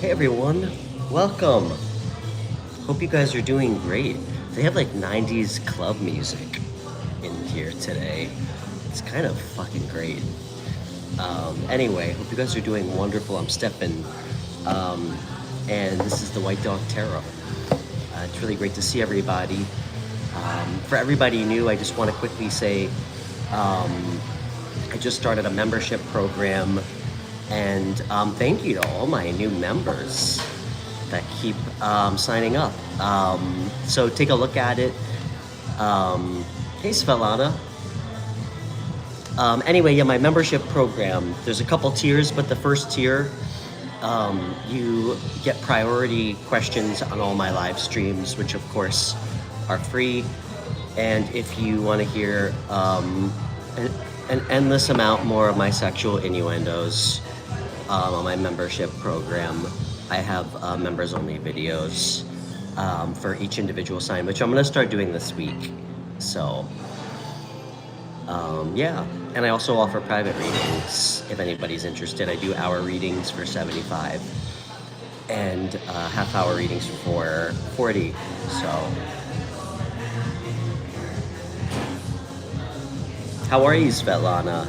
Hey everyone, welcome. Hope you guys are doing great. They have like 90s club music in here today. It's kind of fucking great. Anyway, hope you guys are doing wonderful. I'm Stefan, and this is the White Dog Tarot. It's really great to see everybody. For everybody new, I just want to quickly say I just started a membership program, and thank you to all my new members that keep signing up. So take a look at it. Hey Svetlana. Anyway, yeah, my membership program, there's a couple tiers, but the first tier, you get priority questions on all my live streams, which of course are free. And if you want to hear an endless amount more of my sexual innuendos on my membership program, I have members only videos for each individual sign, which I'm going to start doing this week. So yeah, and I also offer private readings if anybody's interested. I do hour readings for $75 and half-hour readings for $40. So how are you, Svetlana?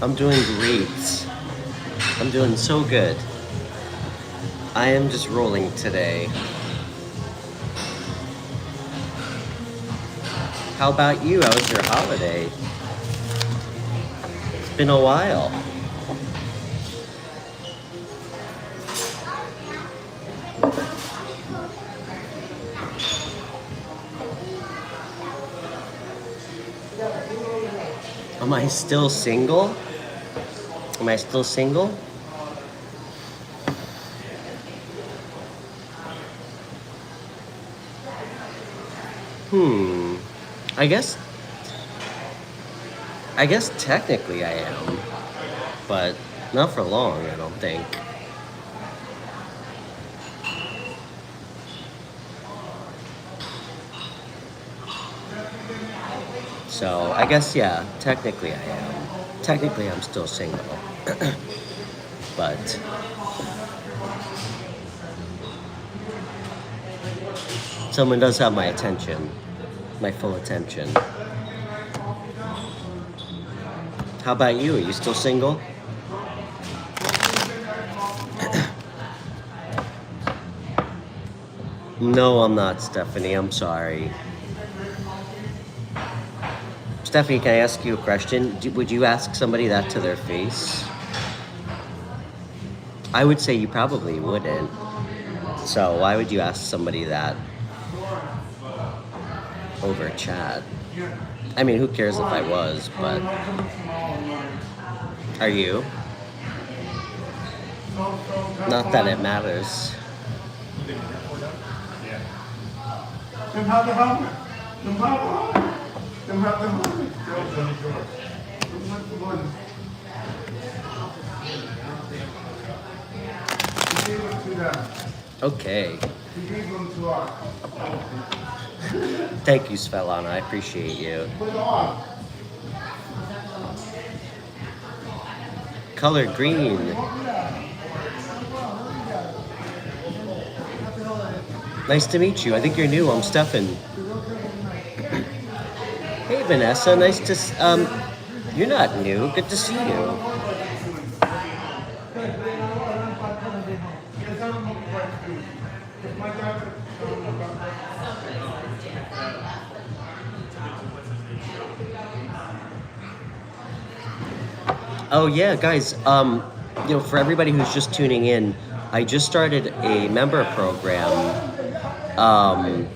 I'm doing great. I'm doing so good. I am just rolling today. How about you? How was your holiday? It's been a while. Am I still single? Am I still single? I guess technically I am, but not for long, I don't think. So I guess, yeah, technically I am. Technically I'm still single. But someone does have my attention, my full attention. How about you? Are you still single? No, I'm not, Stephanie. I'm sorry. Stephanie, can I ask you a question? Would you ask somebody that to their face? I would say you probably wouldn't. So why would you ask somebody that over chat? I mean, who cares if I was, but are you? Not that it matters. Okay. Thank you, Svetlana. I appreciate you. Color green. Nice to meet you. I think you're new. I'm Stefan. Hey, Vanessa. Nice to... you're not new. Good to see you. Oh yeah, guys, for everybody who's just tuning in, I just started a member program,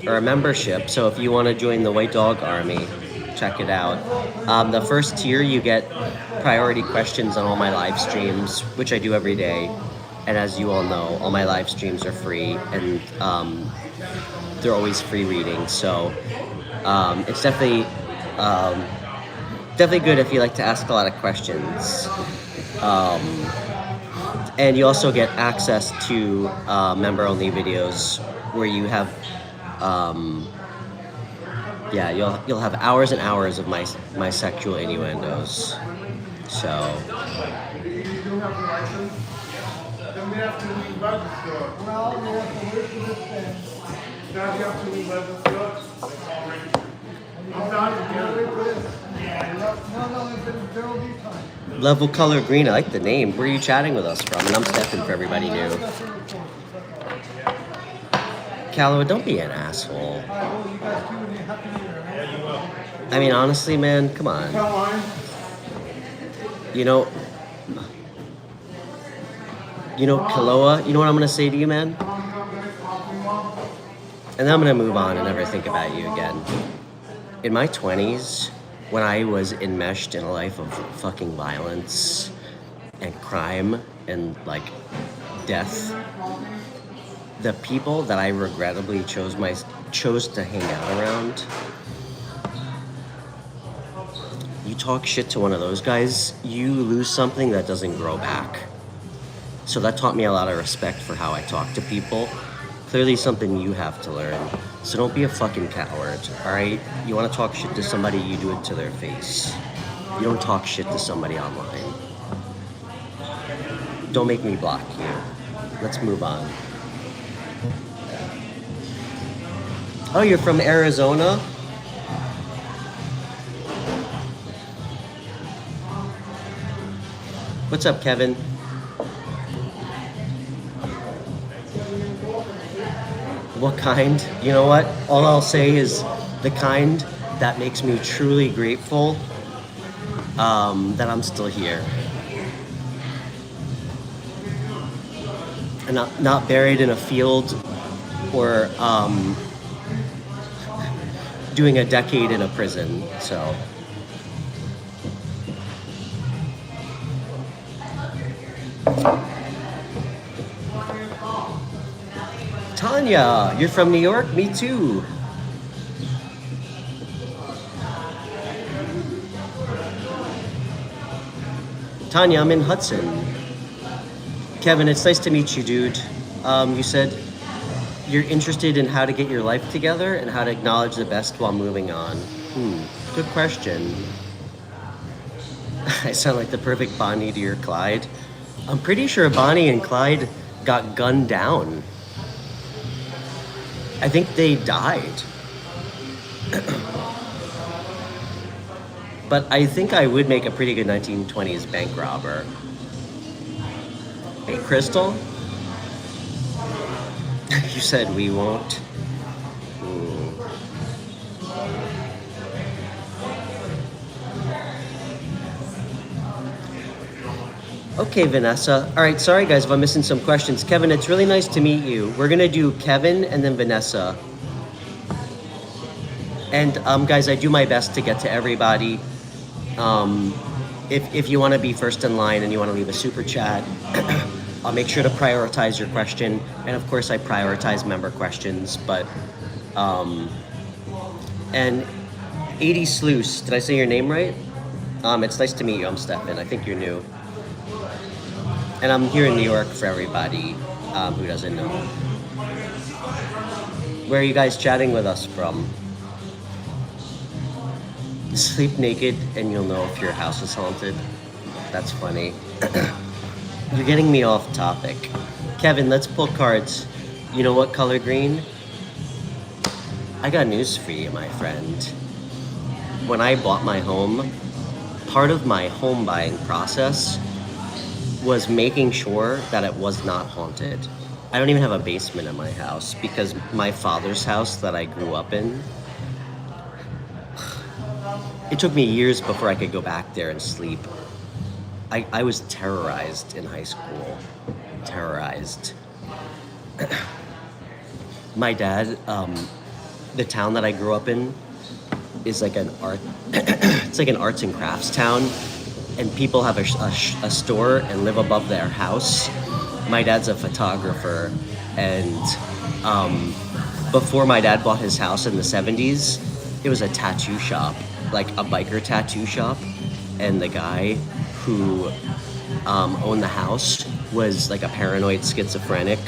or a membership, so if you want to join the White Dog Army, check it out. The first tier, you get priority questions on all my live streams, which I do every day, and as you all know, all my live streams are free, and they're always free readings, so it's definitely good if you like to ask a lot of questions. And you also get access to member-only videos where you have, yeah, you'll have hours and hours of my sexual innuendos. So. Then we have to re-register. Well, we have to wait for this thing. Now we have to re-register. I'm not going to wait for this. No, it's been zero lead time. Level Color Green, I like the name. Where are you chatting with us from? And I'm Stefan for everybody new. Calloway, don't be an asshole. I mean, honestly, man, come on. You know, Kaloa, you know what I'm going to say to you, man? And then I'm going to move on and never think about you again. In my 20s, when I was enmeshed in a life of fucking violence and crime and, like, death, the people that I regrettably chose to hang out around, you talk shit to one of those guys, you lose something that doesn't grow back. So that taught me a lot of respect for how I talk to people. Clearly something you have to learn. So don't be a fucking coward, alright? You want to talk shit to somebody, you do it to their face. You don't talk shit to somebody online. Don't make me block you. Let's move on. Oh, you're from Arizona? What's up, Kevin? What kind? You know what? All I'll say is the kind that makes me truly grateful that I'm still here. And not buried in a field or doing a decade in a prison, so. Tanya, you're from New York? Me too. Tanya, I'm in Hudson. Kevin, it's nice to meet you, dude. You said you're interested in how to get your life together and how to acknowledge the best while moving on. Good question. I sound like the perfect Bonnie to your Clyde. I'm pretty sure Bonnie and Clyde got gunned down. I think they died. But I think I would make a pretty good 1920s bank robber. Hey, Crystal? You said we won't. Okay, Vanessa. All right, sorry guys if I'm missing some questions. Kevin, it's really nice to meet you. We're gonna do Kevin and then Vanessa. And guys, I do my best to get to everybody. If you want to be first in line and you want to leave a super chat, I'll make sure to prioritize your question. And of course, I prioritize member questions. But and 80 Sluice, did I say your name right? It's nice to meet you. I'm Stefan. I think you're new. And I'm here in New York for everybody who doesn't know. Where are you guys chatting with us from? Sleep naked and you'll know if your house is haunted. That's funny. You're getting me off topic. Kevin, let's pull cards. You know what color green? I got news for you, my friend. When I bought my home, part of my home buying process was making sure that it was not haunted. I don't even have a basement in my house because my father's house that I grew up in, it took me years before I could go back there and sleep. I was terrorized in high school. Terrorized. My dad, the town that I grew up in is like an art, it's like an arts and crafts town, and people have a store and live above their house. My dad's a photographer, and before my dad bought his house in the 70s, it was a tattoo shop, like a biker tattoo shop, and the guy who owned the house was like a paranoid schizophrenic,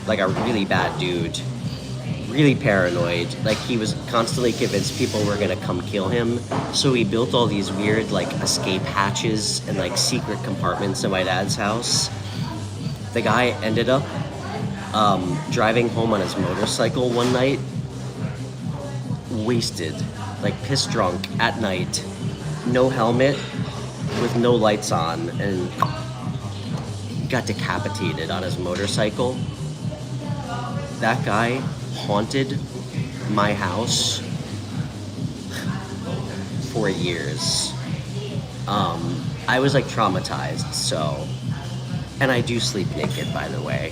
like a really bad dude, really paranoid. Like he was constantly convinced people were gonna come kill him. So he built all these weird like escape hatches and like secret compartments in my dad's house. The guy ended up driving home on his motorcycle one night, wasted, like piss drunk at night, no helmet, with no lights on, and got decapitated on his motorcycle. That guy haunted my house for years. I was like traumatized, so, and I do sleep naked, by the way,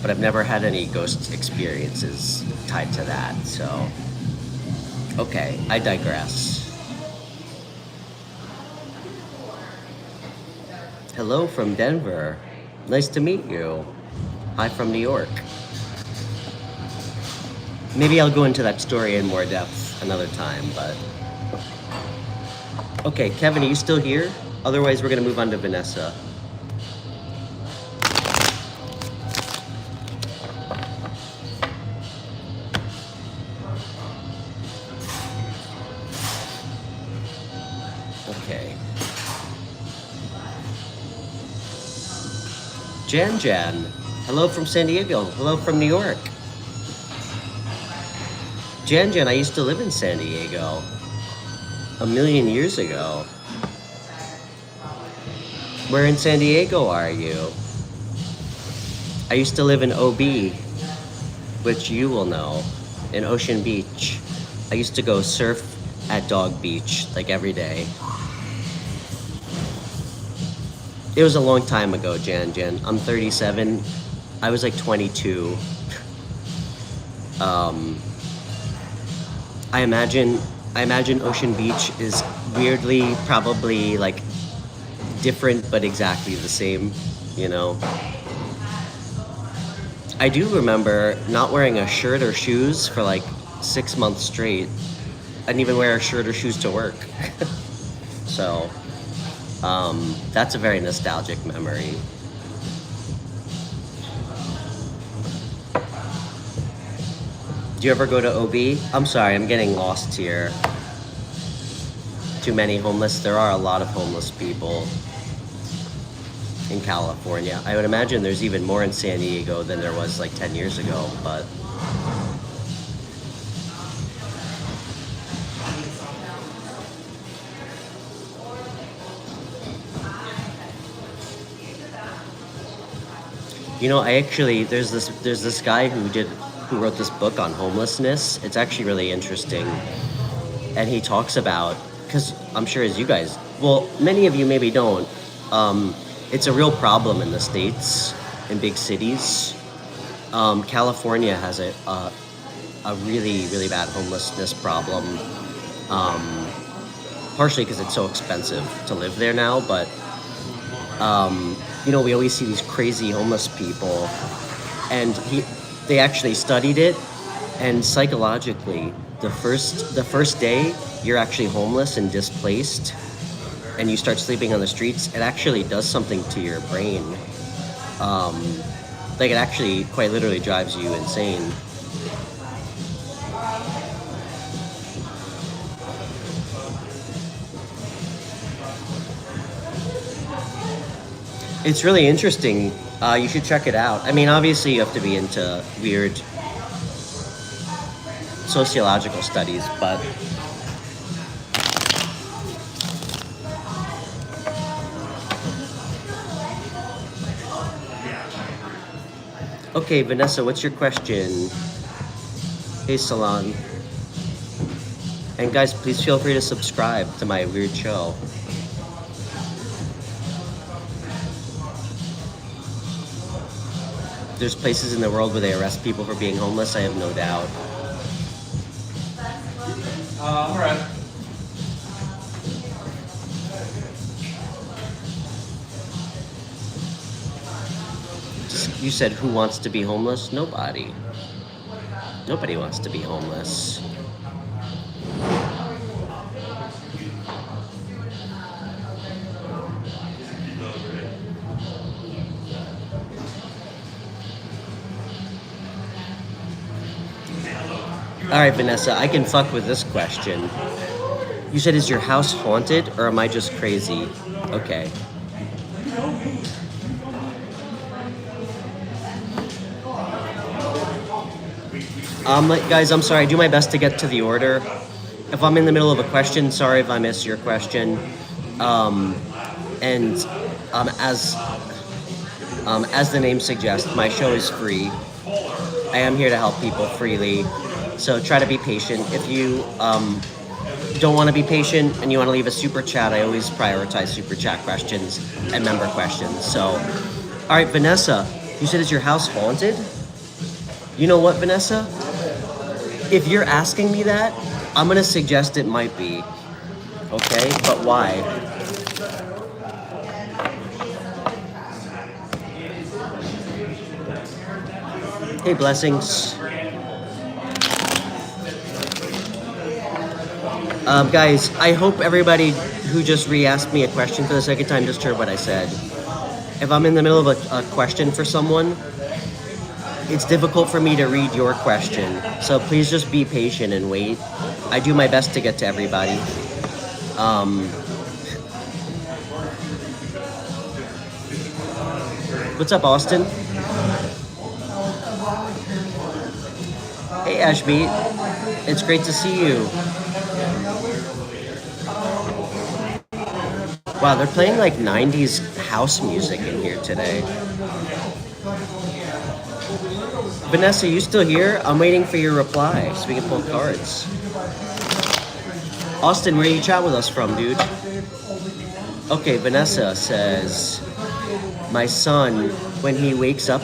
but I've never had any ghost experiences tied to that, so, okay, I digress. Hello from Denver. Nice to meet you. Hi from New York. Maybe I'll go into that story in more depth another time, but... Okay, Kevin, are you still here? Otherwise, we're gonna move on to Vanessa. Okay. Jan, hello from San Diego. Hello from New York. Jan, I used to live in San Diego 1,000,000 years ago. Where in San Diego are you? I used to live in OB, which you will know, in Ocean Beach. I used to go surf at Dog Beach, like every day. It was a long time ago, Jan. I'm 37. I was like 22. I imagine Ocean Beach is weirdly probably like different but exactly the same, you know. I do remember not wearing a shirt or shoes for like 6 months straight. I didn't even wear a shirt or shoes to work. So, that's a very nostalgic memory. Do you ever go to OB? I'm sorry, I'm getting lost here. Too many homeless. There are a lot of homeless people in California. I would imagine there's even more in San Diego than there was like 10 years ago, but... You know, there's this guy who wrote this book on homelessness. It's actually really interesting. And he talks about, because I'm sure as you guys, well, many of you maybe don't, it's a real problem in the States, in big cities. California has a really, really bad homelessness problem. Partially because it's so expensive to live there now, but you know, we always see these crazy homeless people, and they actually studied it, and psychologically, the first day you're actually homeless and displaced, and you start sleeping on the streets, it actually does something to your brain. Like it actually quite literally drives you insane. It's really interesting. You should check it out. I mean, obviously you have to be into weird sociological studies, but okay, Vanessa, what's your question? Hey, Salon. And guys, please feel free to subscribe to my weird show. There's places in the world where they arrest people for being homeless, I have no doubt. All right. You said who wants to be homeless? Nobody. Nobody wants to be homeless. All right, Vanessa, I can fuck with this question. You said, is your house haunted or am I just crazy? Okay. Guys, I'm sorry. I do my best to get to the order. If I'm in the middle of a question, sorry if I miss your question. As the name suggests, my show is free. I am here to help people freely. So try to be patient. If you don't want to be patient and you want to leave a super chat, I always prioritize super chat questions and member questions. So, all right, Vanessa, you said, is your house haunted? You know what, Vanessa? If you're asking me that, I'm going to suggest it might be. Okay, but why? Hey, blessings. Guys, I hope everybody who just re-asked me a question for the second time just heard what I said. If I'm in the middle of a question for someone, it's difficult for me to read your question. So please just be patient and wait. I do my best to get to everybody. What's up, Austin? Hey, Ashmeet. It's great to see you. Wow, they're playing like 90s house music in here today. Vanessa, you still here? I'm waiting for your reply so we can pull cards. Austin, where you chat with us from, dude? Okay, Vanessa says, my son, when he wakes up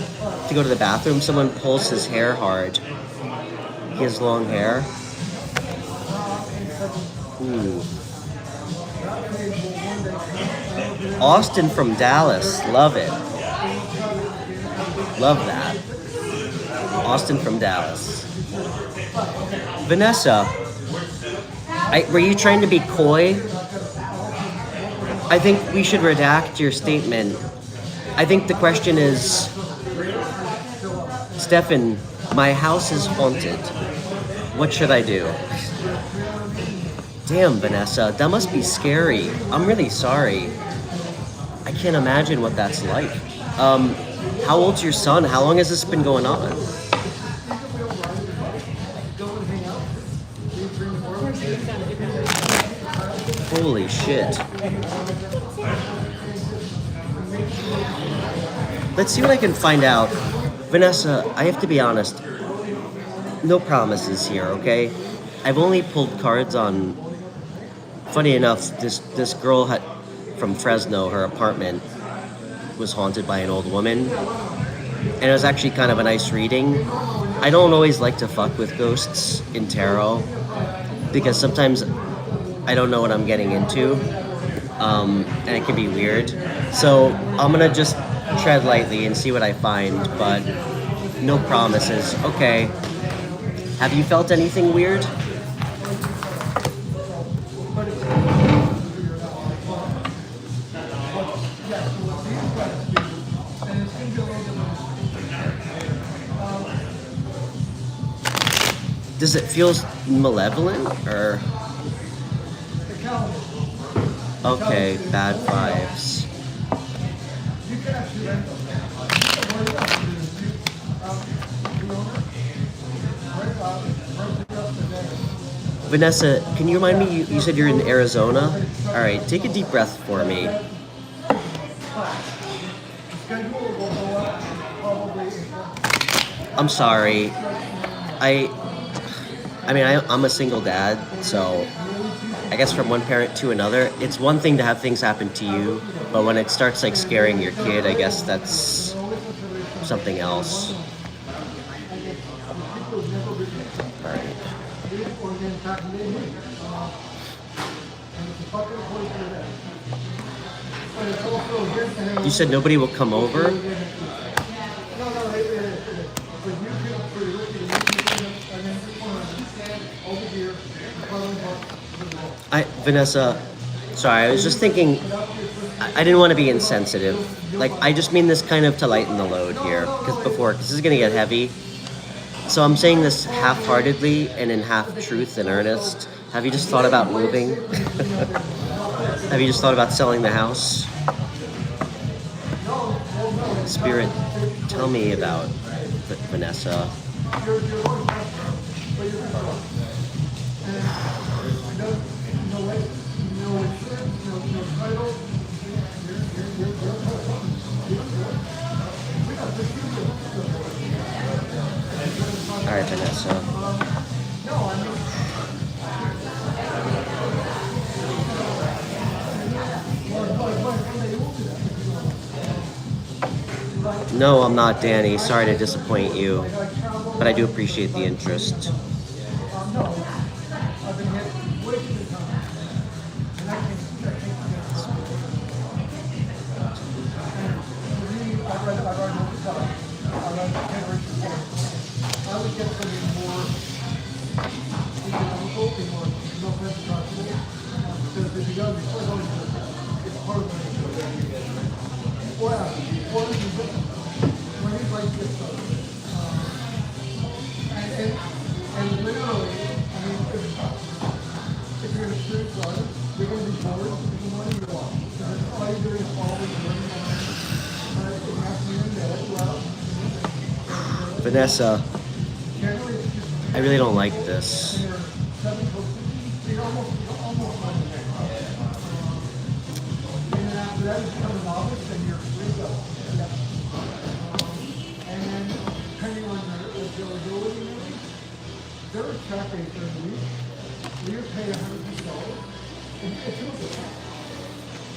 to go to the bathroom, someone pulls his hair hard. He has long hair. Ooh. Austin from Dallas, love it. Love that. Austin from Dallas. Vanessa, were you trying to be coy? I think we should redact your statement. I think the question is, Stefan, my house is haunted. What should I do? Damn, Vanessa, that must be scary. I'm really sorry. I can't imagine what that's like. How old's your son? How long has this been going on? Holy shit. Let's see what I can find out. Vanessa, I have to be honest. No promises here, okay? I've only pulled cards on... Funny enough, this girl from Fresno, her apartment was haunted by an old woman. And it was actually kind of a nice reading. I don't always like to fuck with ghosts in tarot because sometimes I don't know what I'm getting into. And it can be weird. So I'm gonna just tread lightly and see what I find, but no promises. Okay. Have you felt anything weird? Does it feel malevolent or? Okay, bad vibes. Vanessa, can you remind me, you said you're in Arizona? All right, take a deep breath for me. I'm sorry. I'm a single dad, so I guess from one parent to another, it's one thing to have things happen to you, but when it starts like scaring your kid, I guess that's something else. All right. You said nobody will come over? Vanessa, sorry, I was just thinking, I didn't want to be insensitive. Like, I just mean this kind of to lighten the load here, because this is going to get heavy. So I'm saying this half-heartedly and in half truth and earnest. Have you just thought about moving? Have you just thought about selling the house? Spirit, tell me about Vanessa. All right, Vanessa. No, I'm not Danny. Sorry to disappoint you, but I do appreciate the interest. Vanessa, I really don't like this.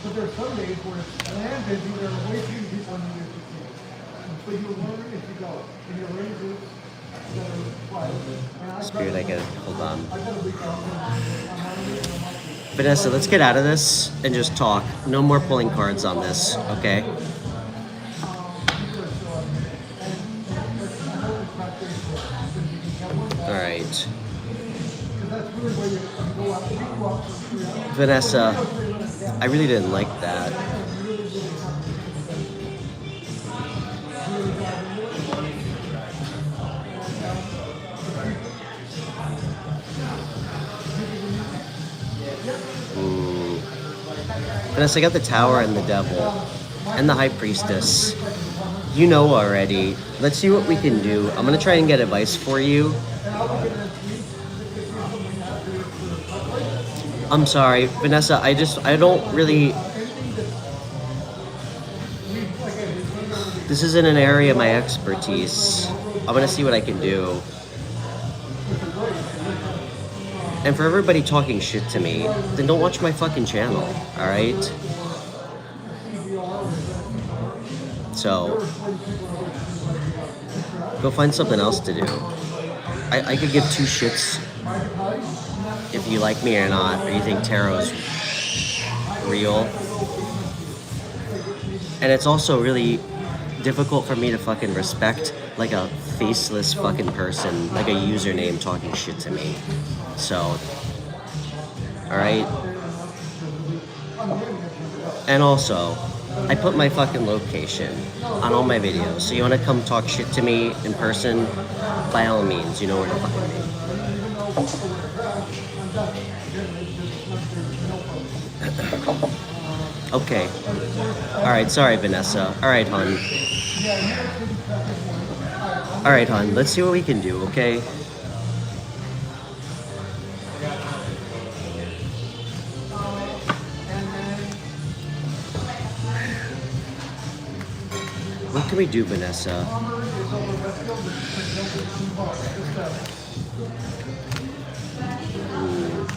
But there are some days where it's land busy, there are way few people in the year to see. So you're wondering if you go, and you're ready to Spirit, I get it. Hold on. Vanessa, let's get out of this and just talk. No more pulling cards on this, okay? Alright. Vanessa, I really didn't like that. Vanessa, I got the Tower and the Devil and the High Priestess. You know already. Let's see what we can do. I'm gonna try and get advice for you. I'm sorry, Vanessa, I don't really... This isn't an area of my expertise. I'm gonna see what I can do. And for everybody talking shit to me, then don't watch my fucking channel, alright? So, go find something else to do. I could give two shits if you like me or not, or you think tarot's real. And it's also really difficult for me to fucking respect like a faceless fucking person, like a username talking shit to me. So, alright? And also, I put my fucking location on all my videos, so you wanna come talk shit to me in person, by all means, you know where to find me. Okay. Alright, sorry Vanessa. Alright, hon. Alright, hon, let's see what we can do, okay? What can we do, Vanessa? Ooh.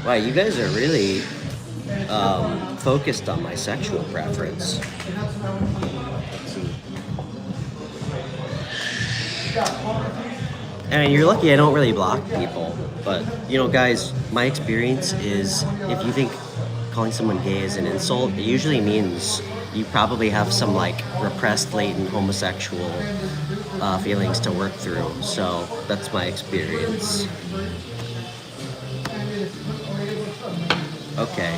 Wow, you guys are really focused on my sexual preference. Let's see. I mean, you're lucky I don't really block people, but, you know, guys, my experience is if you think calling someone gay is an insult, it usually means you probably have some, like, repressed, latent homosexual feelings to work through. So that's my experience. Okay.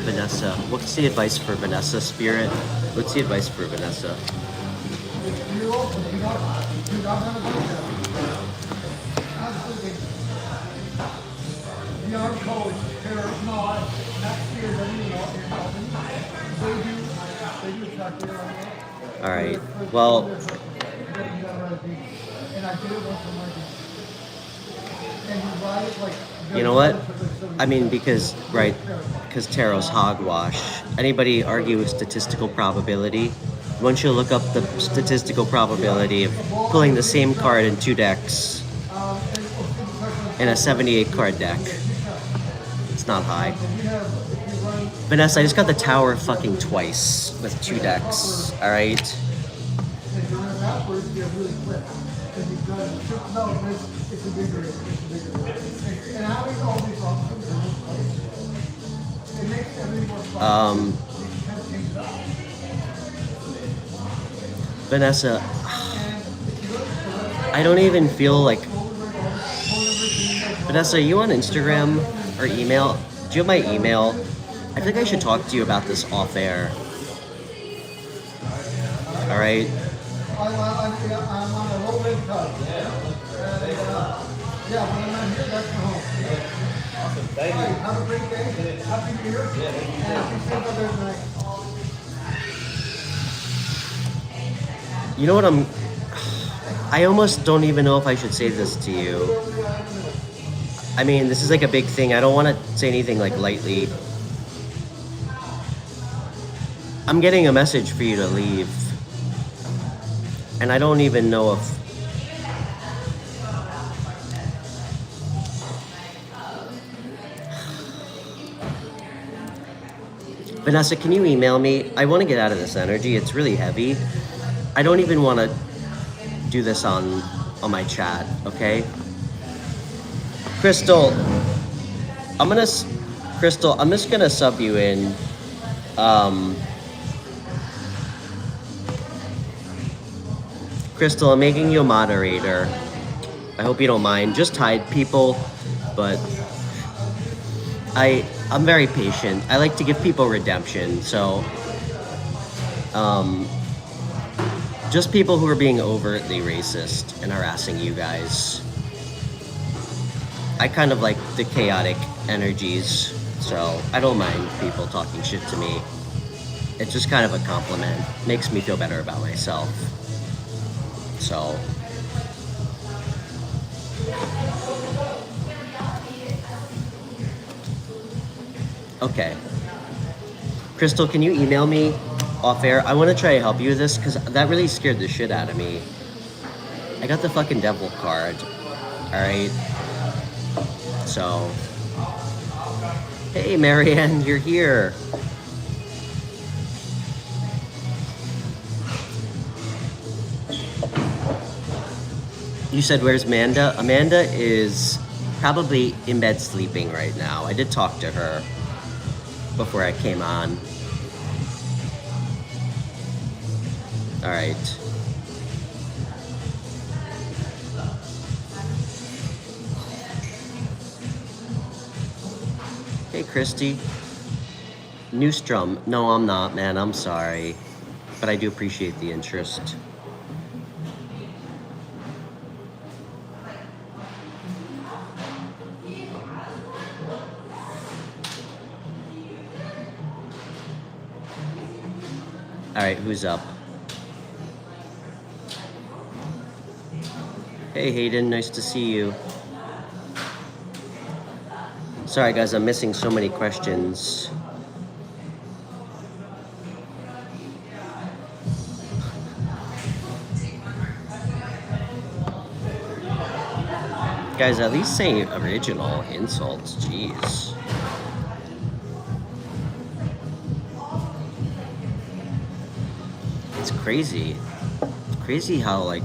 Vanessa, what's the advice for Vanessa, Spirit? What's the advice for Vanessa? All right. Well, you know what? I mean, because tarot's hogwash. Anybody argue with statistical probability? Once you look up the statistical probability of pulling the same card in 2 decks in a 78 card deck, it's not high. Vanessa, I just got the tower fucking twice with 2 decks, alright? Vanessa, I don't even feel like... Vanessa, are you on Instagram or email? Do you have my email? I think I should talk to you about this off air. Alright? I'm on a low rate card. Yeah, when I'm not here, that's home. Awesome, thank you. Have a great day. Happy New Year. And be safe other night. You know what I almost don't even know if I should say this to you. I mean, this is like a big thing. I don't want to say anything like lightly. I'm getting a message for you to leave. And I don't even know if... Vanessa, can you email me? I want to get out of this energy. It's really heavy. I don't even want to do this on my chat, okay? Crystal, I'm just gonna sub you in. Crystal, I'm making you a moderator. I hope you don't mind. Just hide people, but I'm very patient. I like to give people redemption, so just people who are being overtly racist and harassing you guys. I kind of like the chaotic energies, so I don't mind people talking shit to me. It's just kind of a compliment. Makes me feel better about myself. So okay. Crystal, can you email me off air? I want to try to help you with this because that really scared the shit out of me. I got the fucking devil card. Alright. So, hey Marianne, you're here. You said, where's Amanda? Amanda is probably in bed sleeping right now. I did talk to her before I came on. All right. Hey, Christy. Newstrom. No, I'm not, man. I'm sorry. But I do appreciate the interest. All right, who's up? Hey, Hayden, nice to see you. Sorry, guys, I'm missing so many questions. Guys, at least say original insults, jeez. It's crazy. It's crazy how, like,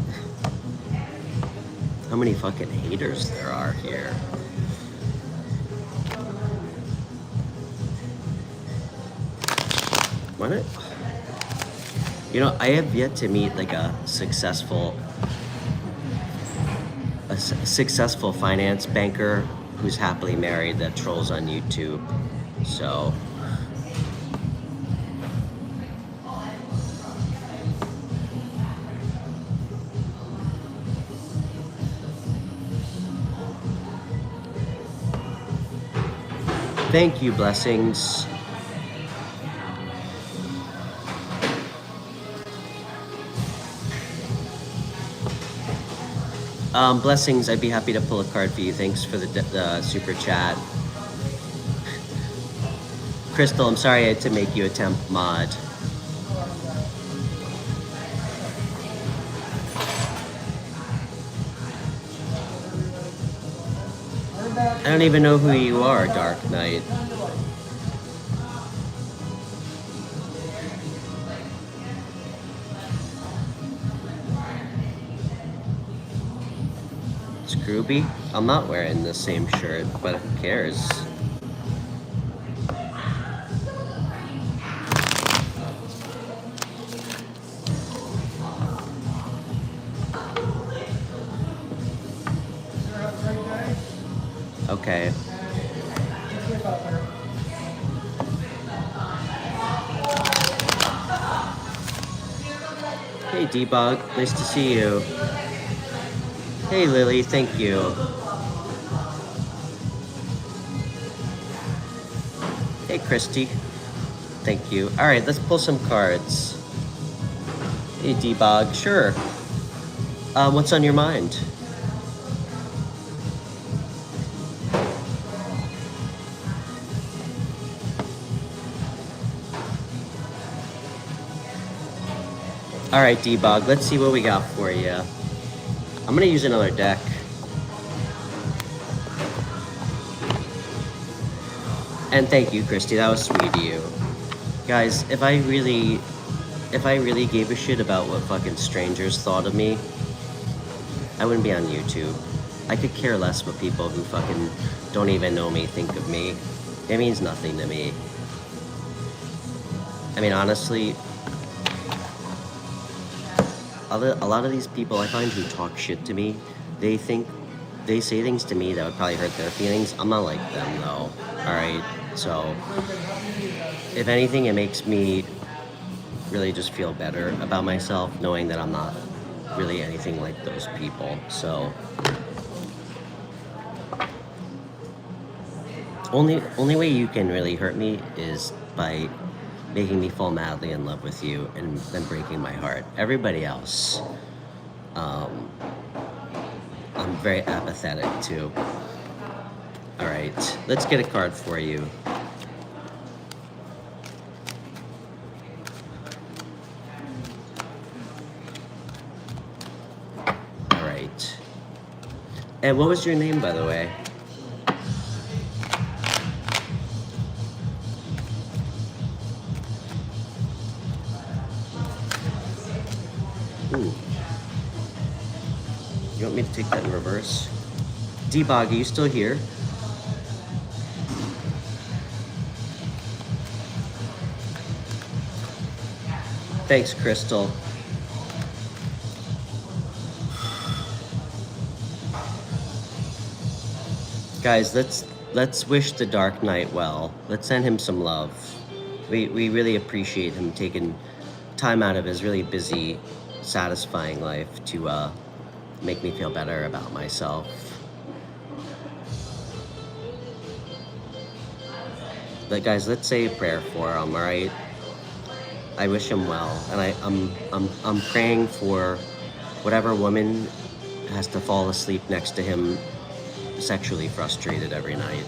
how many fucking haters there are here. What? You know, I have yet to meet like a successful successful finance banker who's happily married that trolls on YouTube. So thank you, blessings. Blessings, I'd be happy to pull a card for you. Thanks for the super chat. Crystal, I'm sorry I had to make you a temp mod. I don't even know who you are, Dark Knight. Scrooby? I'm not wearing the same shirt, but who cares? Okay. Hey Debug, nice to see you. Hey Lily, thank you. Hey Christy, thank you. Alright, let's pull some cards. Hey Debug, sure. What's on your mind? Alright, Debug, let's see what we got for you. I'm gonna use another deck. And thank you, Christy, that was sweet of you. Guys, if I really gave a shit about what fucking strangers thought of me, I wouldn't be on YouTube. I could care less what people who fucking don't even know me think of me. It means nothing to me. I mean, honestly, a lot of these people I find who talk shit to me, they say things to me that would probably hurt their feelings. I'm not like them though, alright? So, if anything, it makes me really just feel better about myself, knowing that I'm not really anything like those people. So, only way you can really hurt me is by making me fall madly in love with you and then breaking my heart. Everybody else, I'm very apathetic to. Alright, let's get a card for you. Alright. And what was your name, by the way? Ooh. You want me to take that in reverse? Debog, are you still here? Thanks, Crystal. Guys, let's wish the Dark Knight well. Let's send him some love. We really appreciate him taking time out of his really busy, satisfying life to make me feel better about myself. But guys, let's say a prayer for him, all right? I wish him well, and I'm praying for whatever woman has to fall asleep next to him, sexually frustrated every night.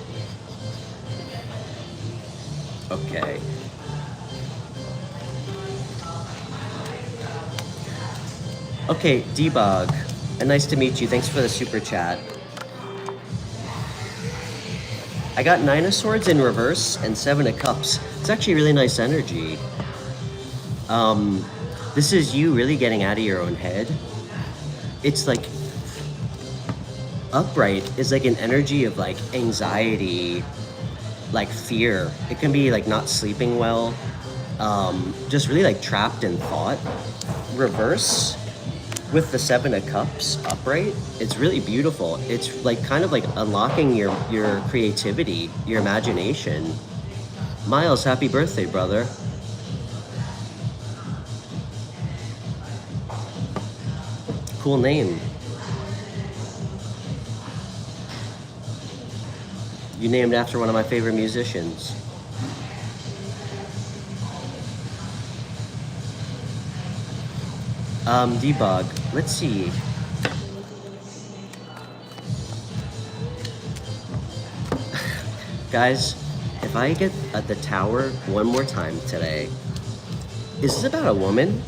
Okay. Okay, Debug, and nice to meet you. Thanks for the super chat. I got 9 of Swords in reverse and 7 of Cups. It's actually really nice energy. This is you really getting out of your own head. It's like, upright is like an energy of like anxiety, like fear. It can be like not sleeping well, just really like trapped in thought. Reverse with the Seven of Cups upright, it's really beautiful. It's like kind of like unlocking your creativity, your imagination. Miles, happy birthday, brother. Cool name. You named after one of my favorite musicians. Debug. Let's see. Guys, if I get at the tower one more time today, is this about a woman?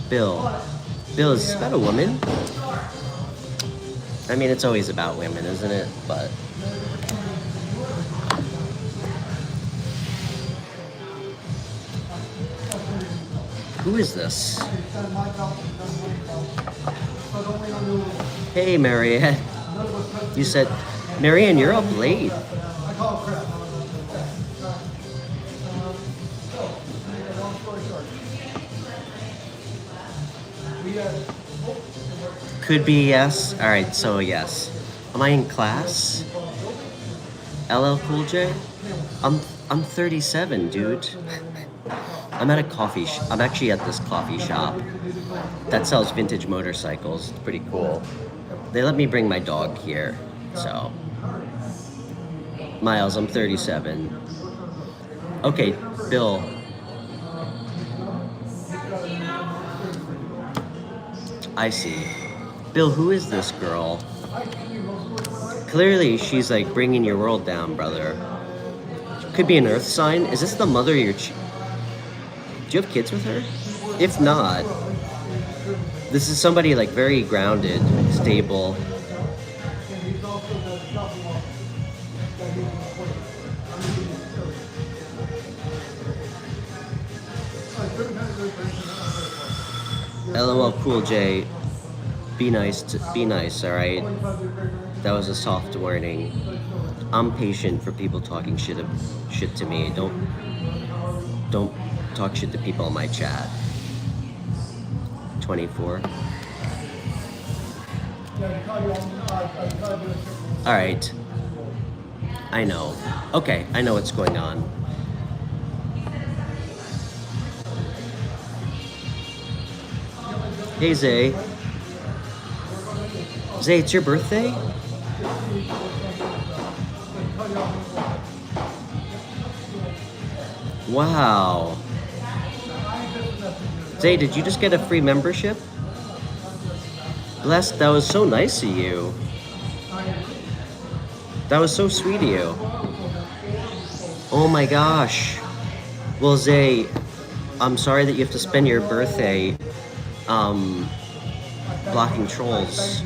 Bill, is this about a woman? I mean, it's always about women, isn't it? But who is this? Hey, Marianne. You said, Marianne, you're up late. Could be yes. All right, so yes. Am I in class? LL Cool J? I'm 37, dude. I'm at a coffee I'm actually at this coffee shop that sells vintage motorcycles. It's pretty cool. They let me bring my dog here, so. Miles, I'm 37. Okay, Bill. I see. Bill, who is this girl? Clearly, she's like bringing your world down, brother. Could be an earth sign. Is this the mother of your do you have kids with her? If not, this is somebody like very grounded, stable. LOL Cool J, be nice, alright? That was a soft warning. I'm patient for people talking shit to me. Don't talk shit to people in my chat. 24. Alright. I know. Okay, I know what's going on. Hey, Zay. Zay, it's your birthday? Wow. Zay, did you just get a free membership? Blessed, that was so nice of you. That was so sweet of you. Oh my gosh. Well, Zay, I'm sorry that you have to spend your birthday blocking trolls.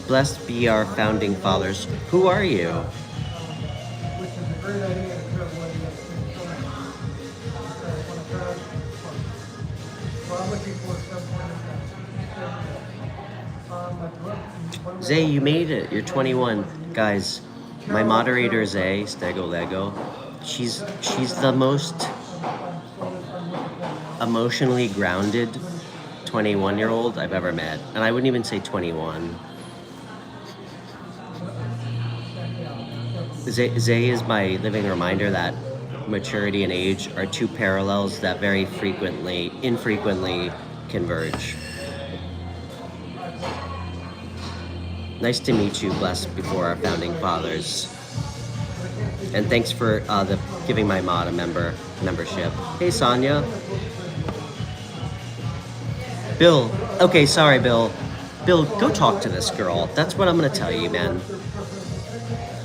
Blessed be our founding fathers. Who are you? Zay, you made it. You're 21. Guys, my moderator, Zay, Stego Lego, she's the most emotionally grounded 21-year-old I've ever met. And I wouldn't even say 21. Zay is my living reminder that maturity and age are two parallels that very infrequently converge. Nice to meet you, blessed before our founding fathers. And thanks for giving my mod a membership. Hey, Sonia. Bill. Okay, sorry, Bill. Bill, go talk to this girl. That's what I'm gonna tell you, man.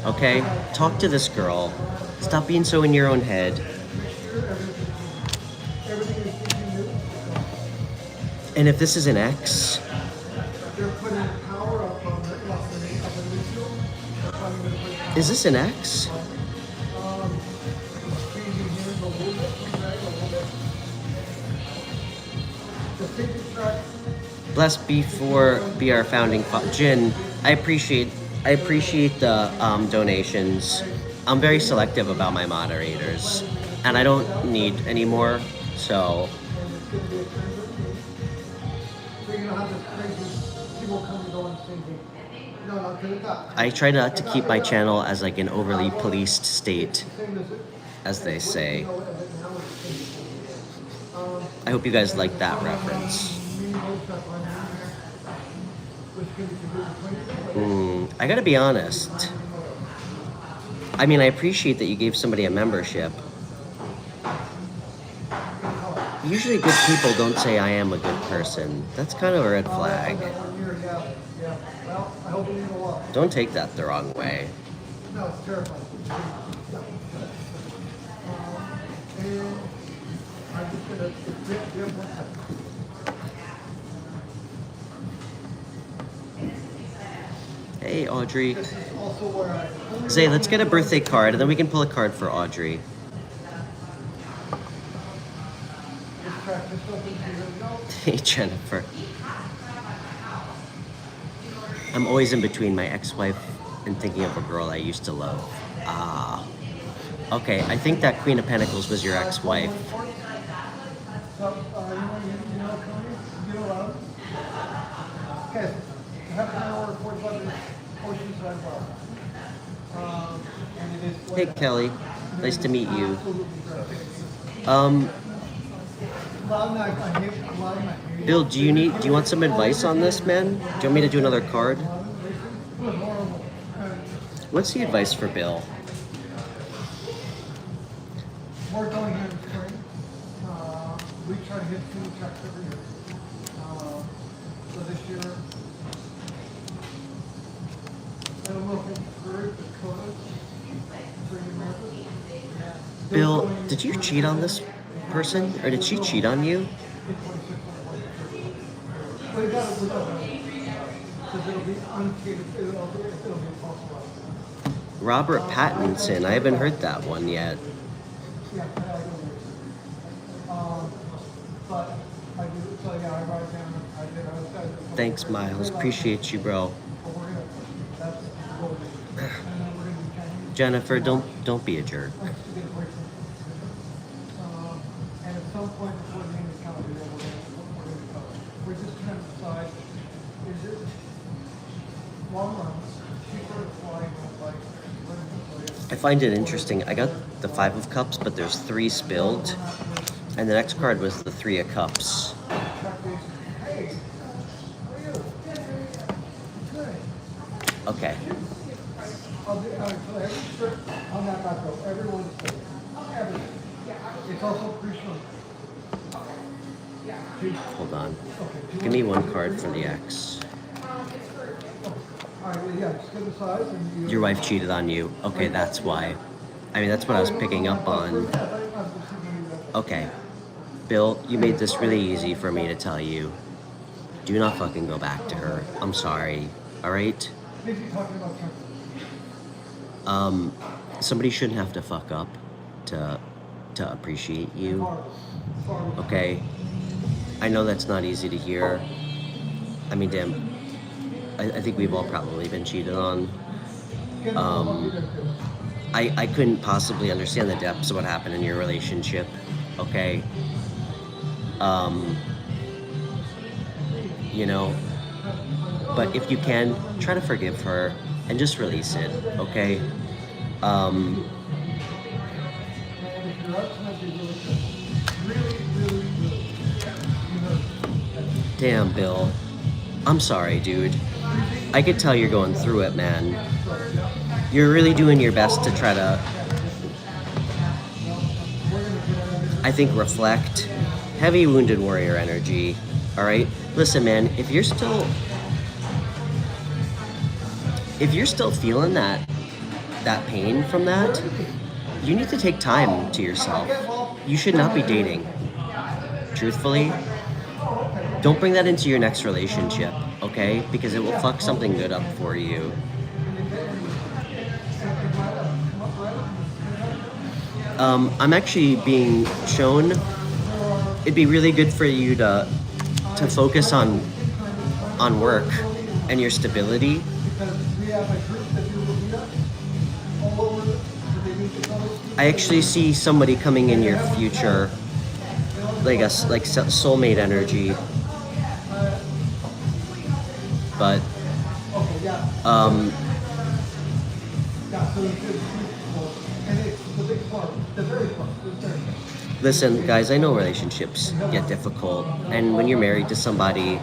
Okay? Talk to this girl. Stop being so in your own head. And if this is an ex, is this an ex? Blessed be our founding father. Jin, I appreciate the donations. I'm very selective about my moderators, and I don't need any more, so. I try not to keep my channel as like an overly policed state, as they say. I hope you guys like that reference. I gotta be honest. I mean, I appreciate that you gave somebody a membership. Usually good people don't say I am a good person. That's kind of a red flag. Don't take that the wrong way. No, it's terrifying. Hey, Audrey. Zay, let's get a birthday card, and then we can pull a card for Audrey. Hey, Jennifer. I'm always in between my ex-wife and thinking of a girl I used to love. Ah. Okay, I think that Queen of Pentacles was your ex-wife. Hey, Kelly. Nice to meet you. Bill, do you want some advice on this, man? Do you want me to do another card? What's the advice for Bill? We're going here in spring. We try to hit 2 checks every year. So this year, I don't know if it's great, but close. Bill, did you cheat on this person, or did she cheat on you? Robert Pattinson, I haven't heard that one yet. Thanks, Miles. Appreciate you, bro. Jennifer, don't be a jerk. And at some point before the end of the calendar year, we're just trying to decide, is it long run, cheaper flying like I find it interesting. I got the 5 of Cups, but there's 3 spilled. And the next card was the 3 of Cups. Okay. Hold on. Give me 1 card for the X. Your wife cheated on you. Okay, that's why. I mean, that's what I was picking up on. Okay. Bill, you made this really easy for me to tell you. Do not fucking go back to her. I'm sorry. Alright? Somebody shouldn't have to fuck up to appreciate you. Okay? I know that's not easy to hear. I mean, damn. I think we've all probably been cheated on. I couldn't possibly understand the depths of what happened in your relationship. Okay? You know? But if you can, try to forgive her and just release it, okay? Damn, Bill. I'm sorry, dude. I could tell you're going through it, man. You're really doing your best to try to, I think, reflect. Heavy wounded warrior energy, all right? Listen, man, if you're still feeling that pain from that, you need to take time to yourself. You should not be dating. Truthfully, don't bring that into your next relationship, okay? Because it will fuck something good up for you. I'm actually being shown it'd be really good for you to focus on on work and your stability, I actually see somebody coming in your future, like soulmate energy. But listen, guys, I know relationships get difficult, and when you're married to somebody,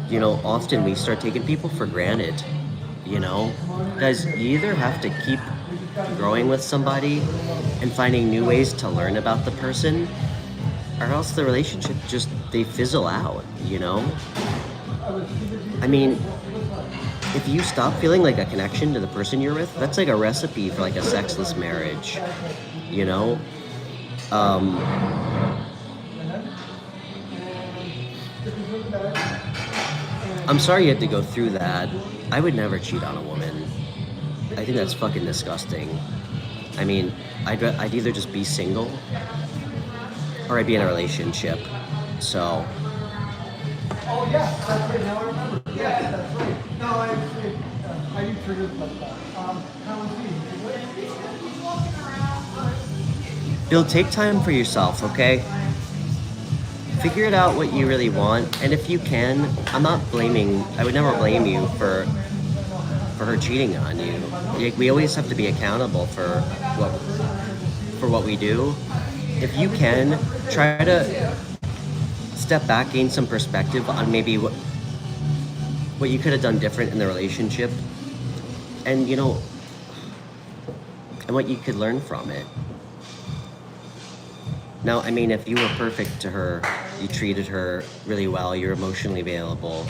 you know, often we start taking people for granted. You know, guys, you either have to keep growing with somebody and finding new ways to learn about the person, or else the relationship just, they fizzle out, you know? I mean, if you stop feeling like a connection to the person you're with, that's like a recipe for like a sexless marriage, you know? I'm sorry you had to go through that. I would never cheat on a woman. I think that's fucking disgusting. I mean, I'd either just be single or I'd be in a relationship. So. Oh yeah, that's right. Now I remember. Yeah, that's right. No, I do triggers like that. Bill, take time for yourself, okay? Figure it out what you really want, and if you can, I would never blame you for her cheating on you. Like, we always have to be accountable for what we do. If you can, try to step back, gain some perspective on maybe what you could have done different in the relationship, and you know, and what you could learn from it. Now, I mean, if you were perfect to her, you treated her really well, you're emotionally available,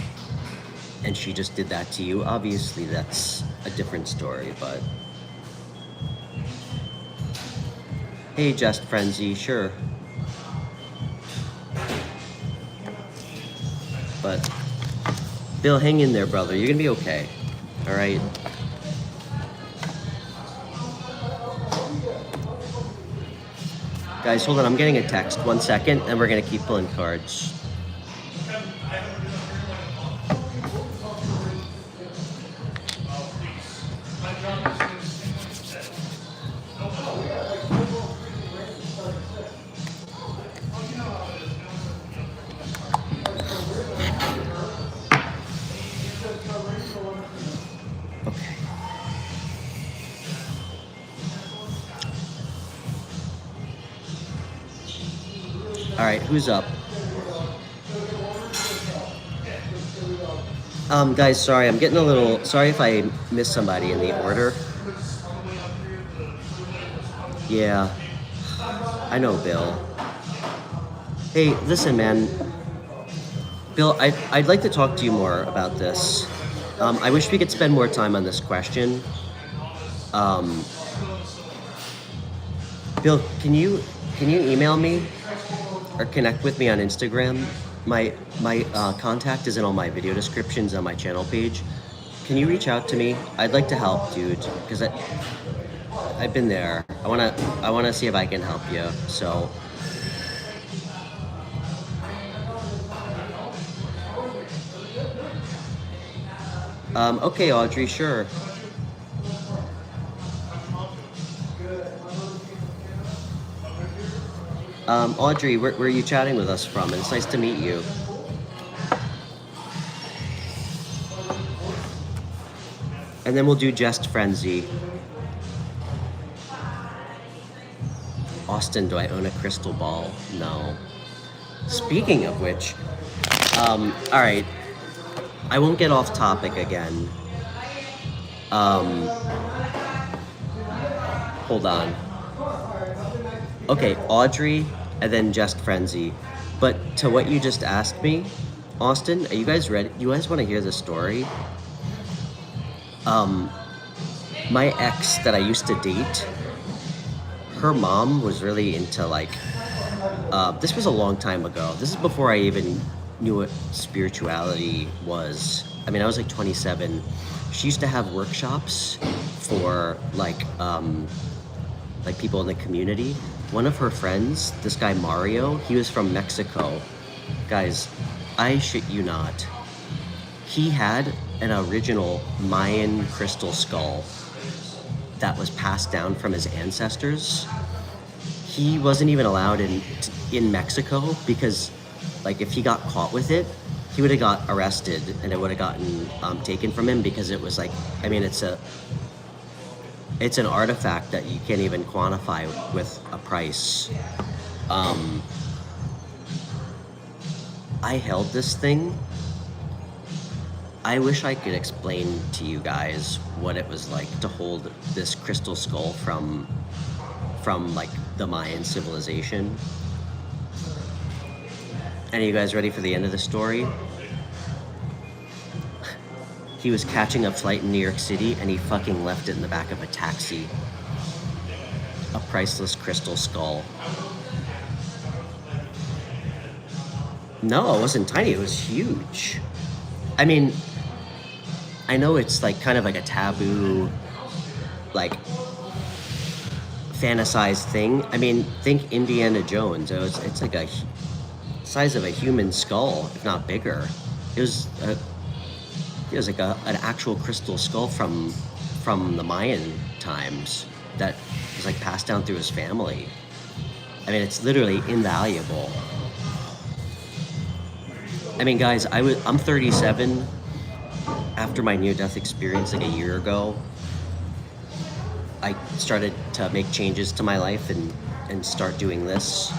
and she just did that to you, obviously that's a different story, but... Hey, Just Frenzy, sure. But, Bill, hang in there, brother. You're gonna be okay, all right? Guys, hold on, I'm getting a text. 1 second, and we're gonna keep pulling cards. Okay. All right, who's up? Guys, sorry, I'm getting a little... Sorry if I missed somebody in the order. Yeah, I know, Bill. Hey, listen, man. Bill, I'd like to talk to you more about this. I wish we could spend more time on this question. Bill, can you email me or connect with me on Instagram? My contact is in all my video descriptions on my channel page. Can you reach out to me? I'd like to help, dude, because I've been there. I wanna see if I can help you. So. Okay, Audrey, sure. Audrey, where are you chatting with us from? It's nice to meet you. And then we'll do Just Frenzy. Austin, do I own a crystal ball? No. Speaking of which, all right. I won't get off topic again. Hold on. Okay, Audrey, and then Just Frenzy. But to what you just asked me, Austin, are you guys ready? You guys want to hear the story? My ex that I used to date, her mom was really into like, this was a long time ago. This is before I even knew what spirituality was. I mean, I was like 27. She used to have workshops for like people in the community. One of her friends, this guy Mario, he was from Mexico. Guys, I shit you not. He had an original Mayan crystal skull that was passed down from his ancestors. He wasn't even allowed in Mexico because, like, if he got caught with it, he would have got arrested and it would have gotten taken from him, because it was like, I mean, it's an artifact that you can't even quantify with a price. I held this thing. I wish I could explain to you guys what it was like to hold this crystal skull from like the Mayan civilization. And are you guys ready for the end of the story? He was catching a flight in New York City and he fucking left it in the back of a taxi. A priceless crystal skull. No, it wasn't tiny, it was huge. I mean, I know it's like kind of like a taboo, like, fantasized thing. I mean, think Indiana Jones. It's like a size of a human skull, if not bigger. It was like an actual crystal skull from the Mayan times that was like passed down through his family. I mean, it's literally invaluable. I mean, guys, I'm 37. After my near-death experience like a year ago, I started to make changes to my life and start doing this.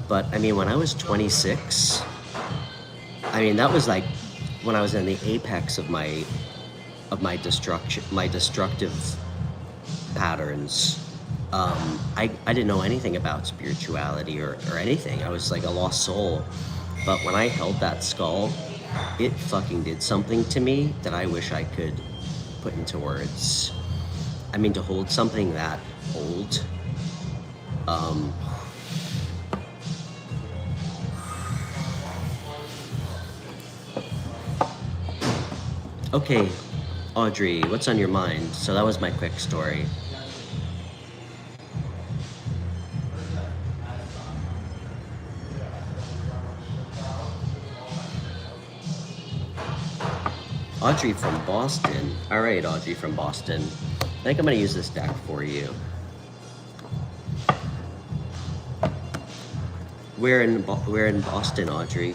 But I mean, when I was 26, I mean, that was like when I was in the apex of my destructive patterns. I didn't know anything about spirituality or anything. I was like a lost soul. But when I held that skull, it fucking did something to me that I wish I could put into words. I mean, to hold something that old, okay, Audrey, what's on your mind? So that was my quick story. Audrey from Boston. All right, Audrey from Boston. I think I'm gonna use this deck for you. We're in Boston, Audrey.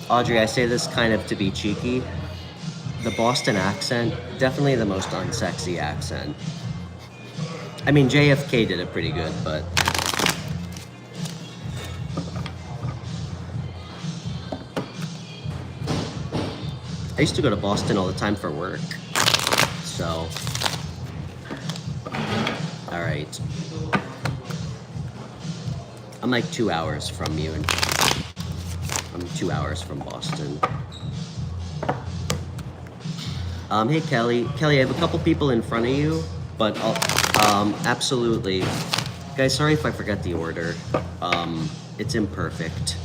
Audrey, I say this kind of to be cheeky. The Boston accent, definitely the most unsexy accent. I mean, JFK did it pretty good, but I used to go to Boston all the time for work. So, all right. I'm like 2 hours from you, and I'm 2 hours from Boston. Hey Kelly. Kelly, I have a couple people in front of you, but absolutely. Guys, sorry if I forget the order. It's imperfect.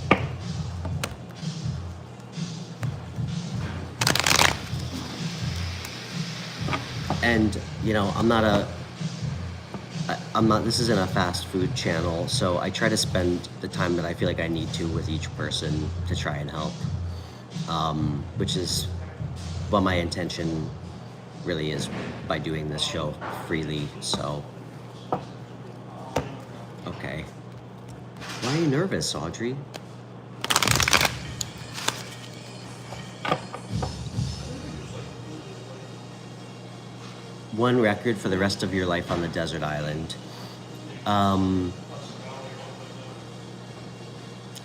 And, you know, this isn't a fast food channel, so I try to spend the time that I feel like I need to with each person to try and help, which is what my intention really is by doing this show freely, so. Okay. Why are you nervous, Audrey? One record for the rest of your life on the desert island. I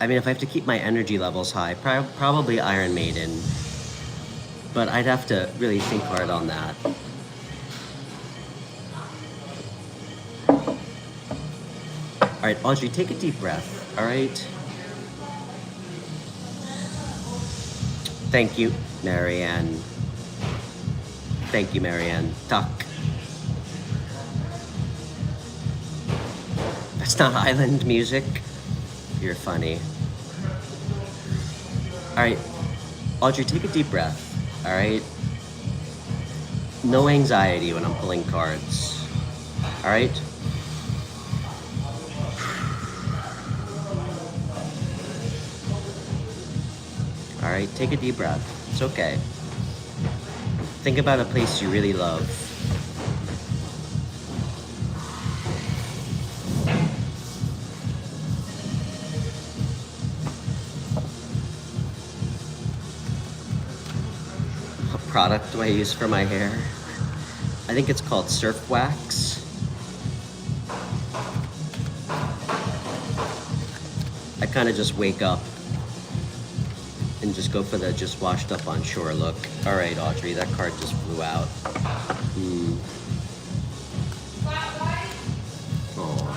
mean, if I have to keep my energy levels high, probably Iron Maiden. But I'd have to really think hard on that. All right, Audrey, take a deep breath, all right? Thank you, Marianne. Thank you, Marianne. Tuck. That's not island music. You're funny. All right, Audrey, take a deep breath. All right. No anxiety when I'm pulling cards. All right. All right, take a deep breath. It's okay. Think about a place you really love. What product do I use for my hair? I think it's called Surf Wax. I kind of just wake up and just go for the just washed up on shore look. All right, Audrey, that card just flew out. Oh,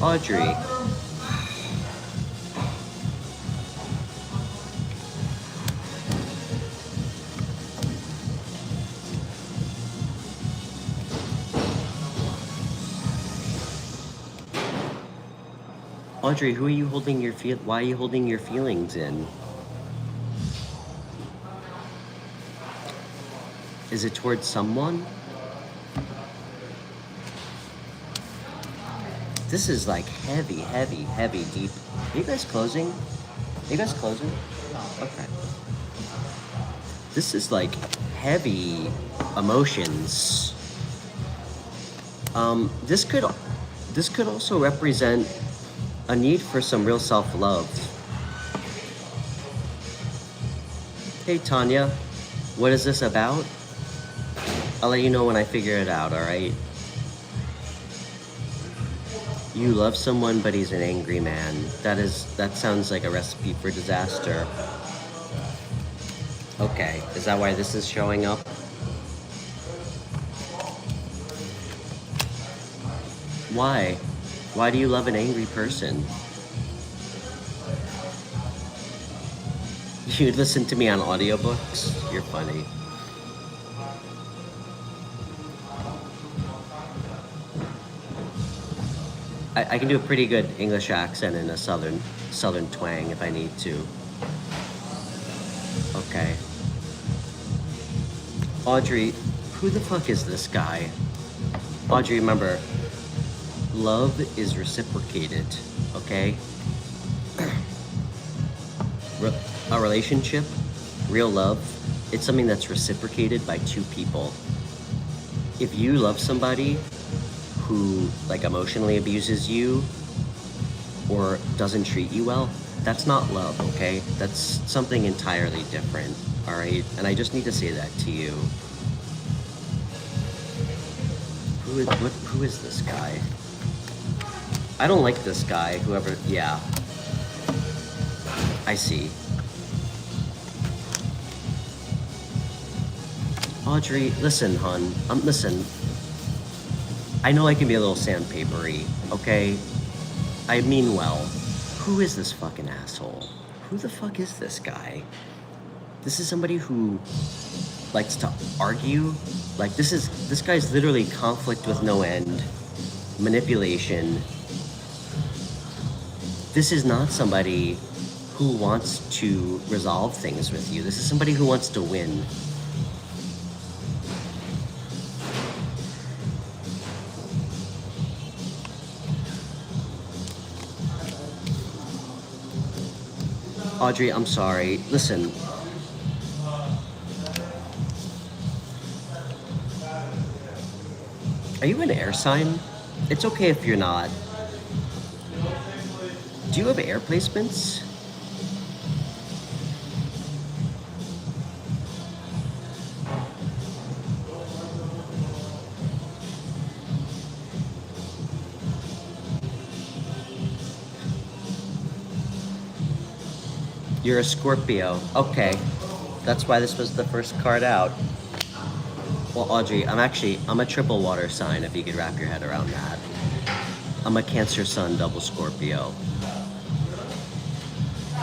Audrey. Audrey, who are you holding your why are you holding your feelings in? Is it towards someone? This is like heavy, heavy, heavy, deep. Are you guys closing? Are you guys closing? Okay. This is like heavy emotions. This could also represent a need for some real self-love. Hey Tanya, what is this about? I'll let you know when I figure it out, alright? You love someone, but he's an angry man. That sounds like a recipe for disaster. Okay, is that why this is showing up? Why? Why do you love an angry person? You listen to me on audiobooks? You're funny. I can do a pretty good English accent and a southern twang if I need to. Okay. Audrey, who the fuck is this guy? Audrey, remember, love is reciprocated, okay? A relationship, real love, it's something that's reciprocated by two people. If you love somebody who like emotionally abuses you or doesn't treat you well, that's not love, okay? That's something entirely different, all right? And I just need to say that to you. Who is this guy? I don't like this guy, whoever, yeah. I see. Audrey, listen, hon, listen. I know I can be a little sandpapery, okay? I mean well. Who is this fucking asshole? Who the fuck is this guy? This is somebody who likes to argue. Like, this guy's literally conflict with no end. Manipulation. This is not somebody who wants to resolve things with you. This is somebody who wants to win. Audrey, I'm sorry. Listen. Are you an air sign? It's okay if you're not. Do you have air placements? You're a Scorpio. Okay. That's why this was the first card out. Well, Audrey, I'm a triple water sign, if you could wrap your head around that. I'm a Cancer Sun, double Scorpio.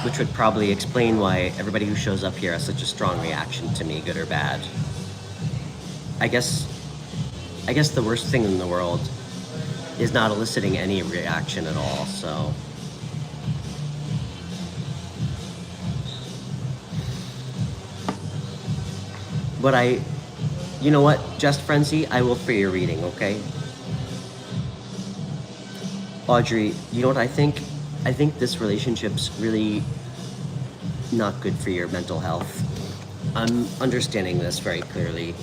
Which would probably explain why everybody who shows up here has such a strong reaction to me, good or bad. I guess the worst thing in the world is not eliciting any reaction at all, so. But you know what, Just Frenzy, I will for your reading, okay? Audrey, you know what I think? I think this relationship's really not good for your mental health. I'm understanding this very clearly.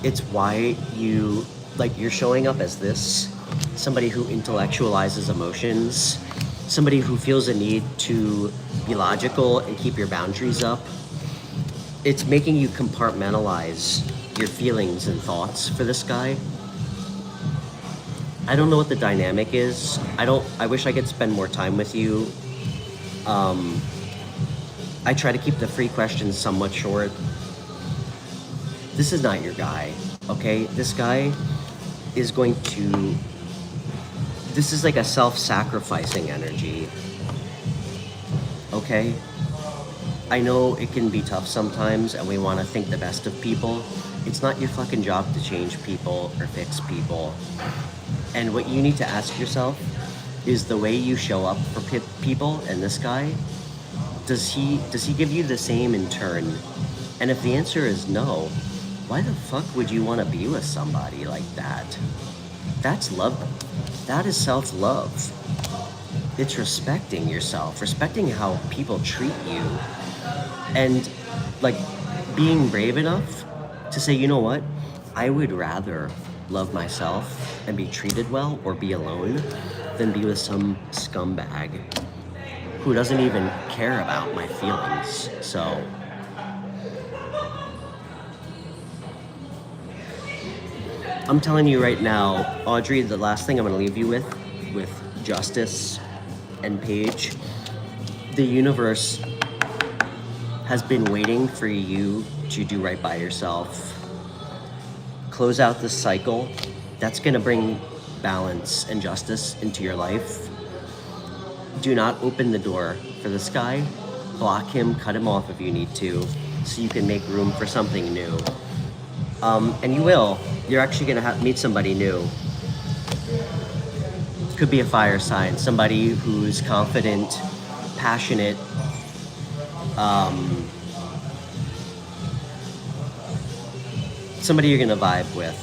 It's why you're showing up as this, somebody who intellectualizes emotions, somebody who feels a need to be logical and keep your boundaries up. It's making you compartmentalize your feelings and thoughts for this guy. I don't know what the dynamic is. I wish I could spend more time with you. I try to keep the free questions somewhat short. This is not your guy, okay? This guy is this is like a self-sacrificing energy, okay? I know it can be tough sometimes and we want to think the best of people. It's not your fucking job to change people or fix people. And what you need to ask yourself is the way you show up for people and this guy, does he give you the same in turn? And if the answer is no, why the fuck would you want to be with somebody like that? That's love. That is self-love. It's respecting yourself, respecting how people treat you, and like being brave enough to say, you know what? I would rather love myself and be treated well or be alone than be with some scumbag who doesn't even care about my feelings. So I'm telling you right now, Audrey, the last thing I'm going to leave you with Justice and Paige, the universe has been waiting for you to do right by yourself. Close out this cycle. That's going to bring balance and justice into your life. Do not open the door for this guy. Block him, cut him off if you need to, so you can make room for something new. And you will. You're actually going to meet somebody new. Could be a fire sign, somebody who's confident, passionate, somebody you're going to vibe with.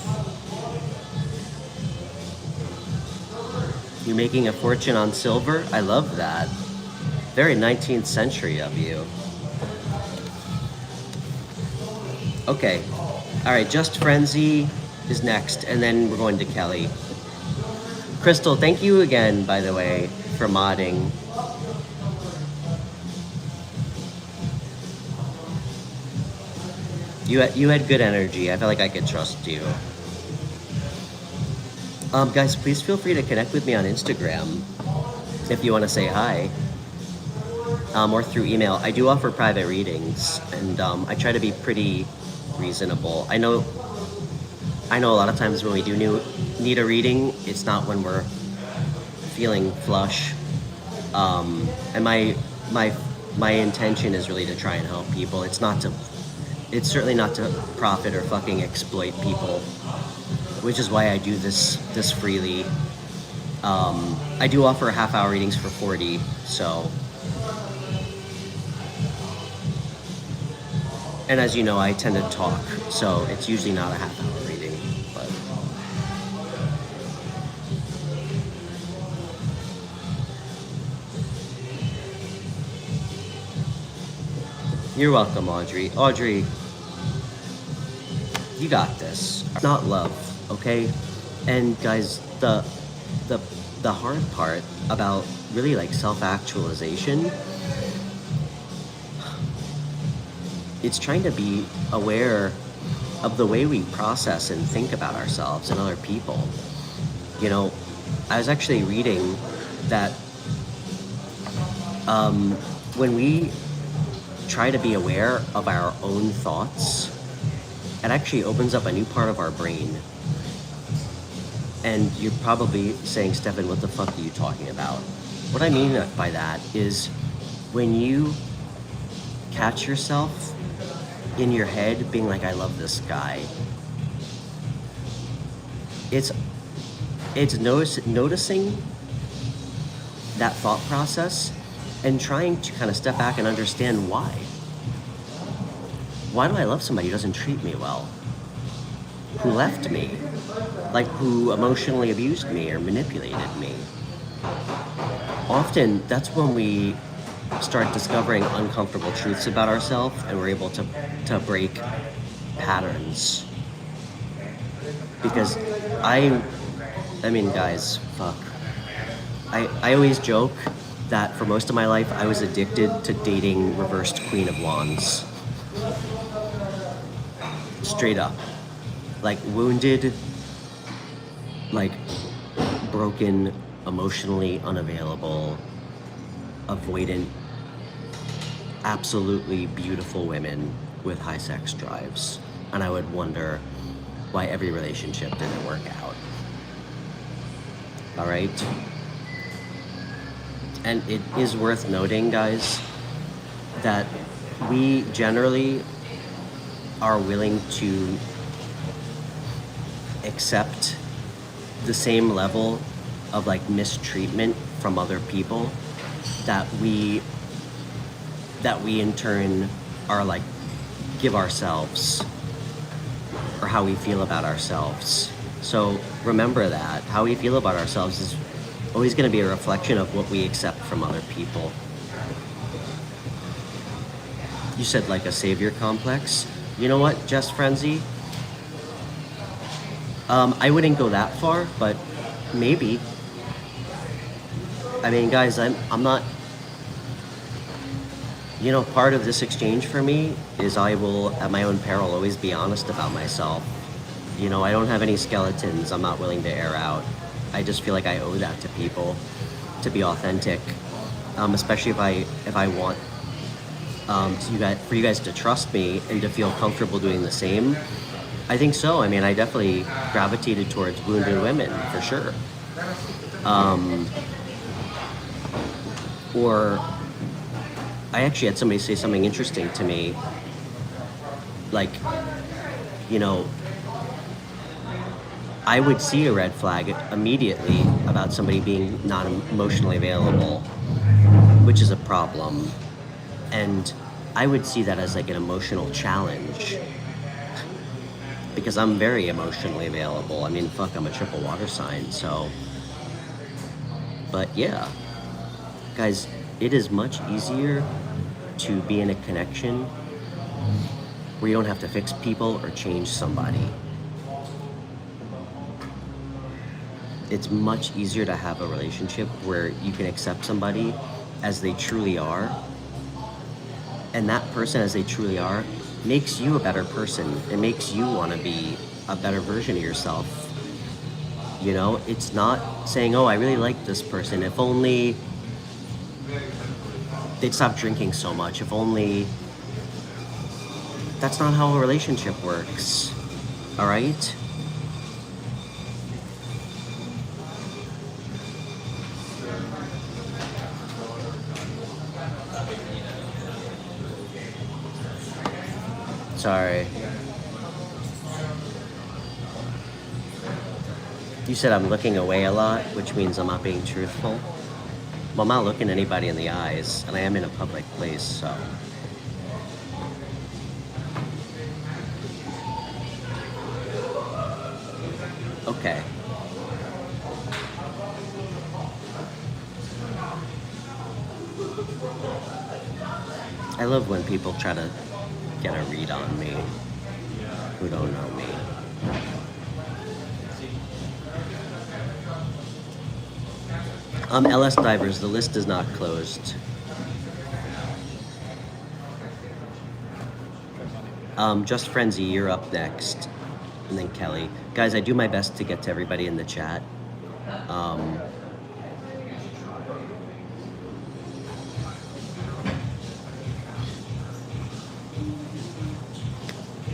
You're making a fortune on silver? I love that. Very 19th century of you. Okay. All right, Just Frenzy is next, and then we're going to Kelly. Crystal, thank you again, by the way, for modding. You had good energy. I felt like I could trust you. Guys, please feel free to connect with me on Instagram if you want to say hi, or through email. I do offer private readings, and I try to be pretty reasonable. I know a lot of times when we do need a reading, it's not when we're feeling flush. And my intention is really to try and help people. It's certainly not to profit or fucking exploit people, which is why I do this freely. I do offer half-hour readings for $40, so. And as you know, I tend to talk, so it's usually not a half-hour reading, but. You're welcome, Audrey. Audrey, you got this. It's not love, okay? And guys, the hard part about really like self-actualization, it's trying to be aware of the way we process and think about ourselves and other people. You know, I was actually reading that when we try to be aware of our own thoughts, it actually opens up a new part of our brain. And you're probably saying, Stefan, what the fuck are you talking about? What I mean by that is when you catch yourself in your head being like, I love this guy, it's noticing that thought process and trying to kind of step back and understand why. Why do I love somebody who doesn't treat me well? Who left me? Like, who emotionally abused me or manipulated me? Often, that's when we start discovering uncomfortable truths about ourselves, and we're able to break patterns. Because I mean, guys, fuck. I always joke that for most of my life, I was addicted to dating reversed Queen of Wands. Straight up. Like, wounded, like, broken, emotionally unavailable, avoidant, absolutely beautiful women with high sex drives. And I would wonder why every relationship didn't work out. All right? And it is worth noting, guys, that we generally are willing to accept the same level of like mistreatment from other people that we in turn are like give ourselves, or how we feel about ourselves. So remember that how we feel about ourselves is always going to be a reflection of what we accept from other people. You said like a savior complex. You know what, Jess Frenzy? I wouldn't go that far, but maybe. I mean, guys, I'm not, you know, part of this exchange for me is I will, at my own peril, always be honest about myself. You know, I don't have any skeletons I'm not willing to air out. I just feel like I owe that to people, to be authentic, especially if I want for you guys to trust me and to feel comfortable doing the same. I think so. I mean, I definitely gravitated towards wounded women, for sure. Or I actually had somebody say something interesting to me, like, you know, I would see a red flag immediately about somebody being not emotionally available, which is a problem. And I would see that as like an emotional challenge, because I'm very emotionally available. I mean, fuck, I'm a triple water sign, so. But yeah, guys, it is much easier to be in a connection where you don't have to fix people or change somebody. It's much easier to have a relationship where you can accept somebody as they truly are, and that person as they truly are makes you a better person. It makes you want to be a better version of yourself. You know, it's not saying, oh, I really like this person. If only they'd stop drinking so much. If only... That's not how a relationship works. All right? Sorry. You said I'm looking away a lot, which means I'm not being truthful. Well, I'm not looking anybody in the eyes, and I am in a public place, so. Okay. I love when people try to get a read on me who don't know me. LS Divers, the list is not closed. Just Frenzy, you're up next. And then Kelly. Guys, I do my best to get to everybody in the chat.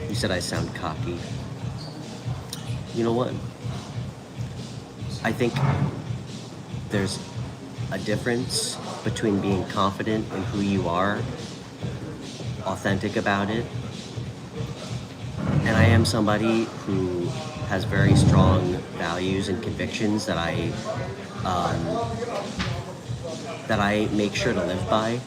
You said I sound cocky. You know what? I think there's a difference between being confident in who you are, authentic about it, and I am somebody who has very strong values and convictions that I make sure to live by,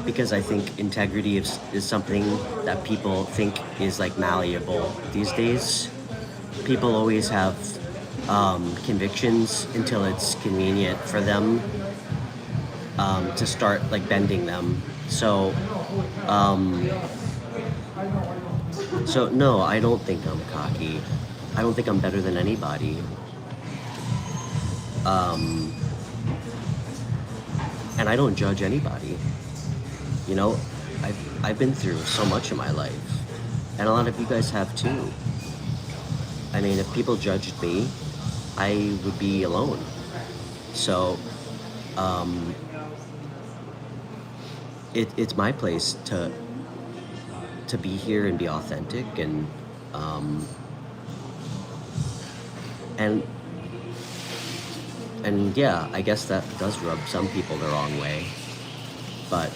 because I think integrity is something that people think is like malleable these days. People always have convictions until it's convenient for them, to start like bending them. So, um, so no, I don't think I'm cocky. I don't think I'm better than anybody. And I don't judge anybody. You know, I've been through so much in my life, and a lot of you guys have too. I mean, if people judged me, I would be alone. So, it's my place to be here and be authentic and yeah, I guess that does rub some people the wrong way. But,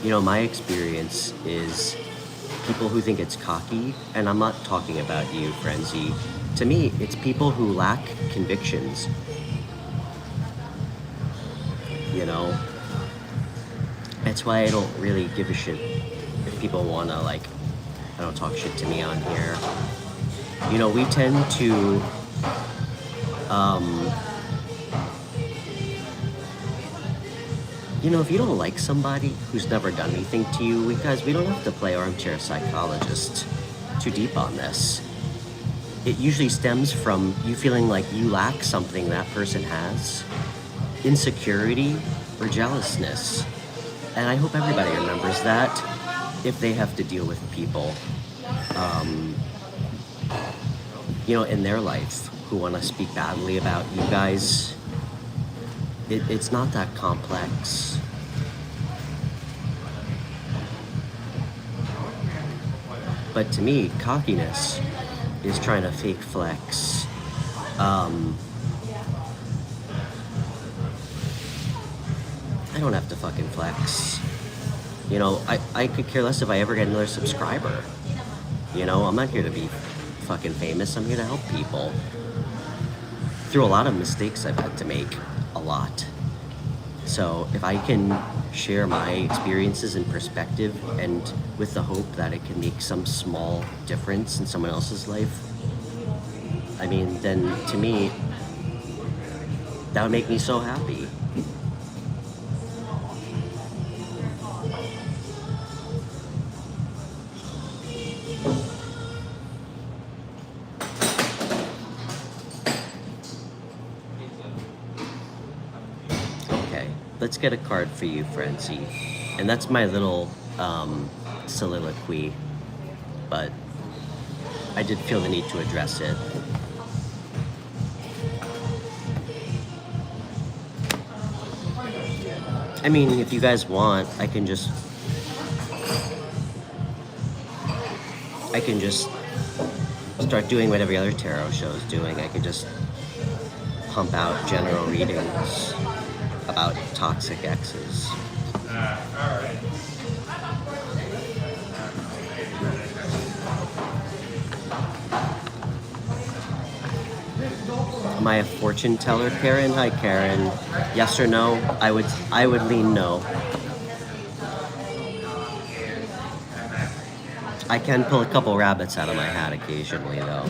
you know, my experience is people who think it's cocky, and I'm not talking about you, Frenzy. To me, it's people who lack convictions. You know? That's why I don't really give a shit if people wanna, like, I don't talk shit to me on here. You know, we tend to, you know, if you don't like somebody who's never done anything to you, because we don't have to play armchair psychologist too deep on this. It usually stems from you feeling like you lack something that person has, insecurity or jealousness. And I hope everybody remembers that if they have to deal with people, you know, in their life who want to speak badly about you guys. It's not that complex. But to me, cockiness is trying to fake flex. I don't have to fucking flex. You know, I could care less if I ever get another subscriber. You know, I'm not here to be fucking famous. I'm here to help people. Through a lot of mistakes I've had to make. A lot. So if I can share my experiences and perspective, and with the hope that it can make some small difference in someone else's life, I mean, then to me, that would make me so happy. Let's get a card for you, Frenzy. And that's my little soliloquy, but I did feel the need to address it. I mean, if you guys want, I can just start doing what every other tarot show is doing. I could just pump out general readings about toxic exes. Alright. Am I a fortune teller, Karen? Hi, Karen. Yes or no? I would lean no. I can pull a couple rabbits out of my hat occasionally, though.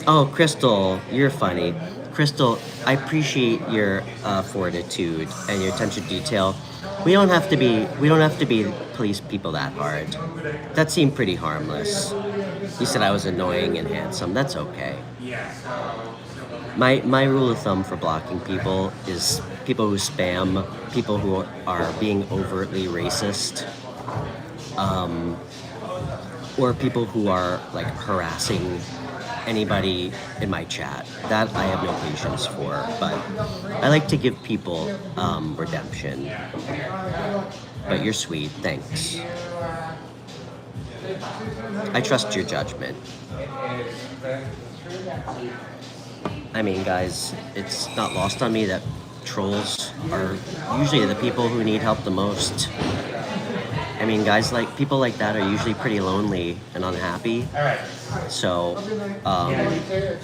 Oh, Crystal, you're funny. Crystal, I appreciate your fortitude and your attention to detail. We don't have to be police people that hard. That seemed pretty harmless. You said I was annoying and handsome. That's okay. My rule of thumb for blocking people is people who spam, people who are being overtly racist, or people who are like harassing anybody in my chat. That I have no patience for, but I like to give people redemption. But you're sweet, thanks. I trust your judgment. I mean, guys, it's not lost on me that trolls are usually the people who need help the most. I mean, people like that are usually pretty lonely and unhappy. So,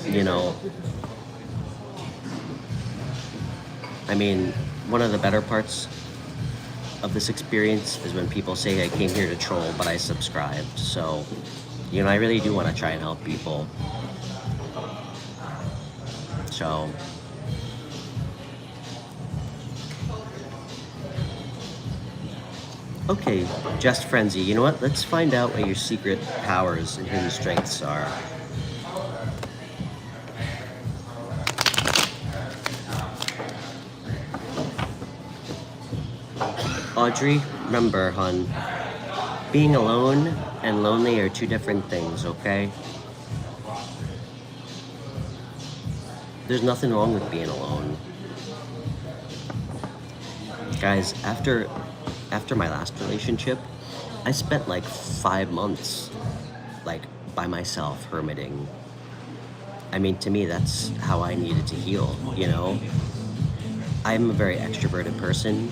you know, I mean, one of the better parts of this experience is when people say I came here to troll, but I subscribed. So, you know, I really do want to try and help people. So, okay, Just Frenzy, you know what? Let's find out what your secret powers and hidden strengths are. Audrey, remember, hon, being alone and lonely are two different things, okay? There's nothing wrong with being alone. Guys, after my last relationship, I spent like 5 months like by myself hermiting. I mean, to me, that's how I needed to heal, you know? I'm a very extroverted person,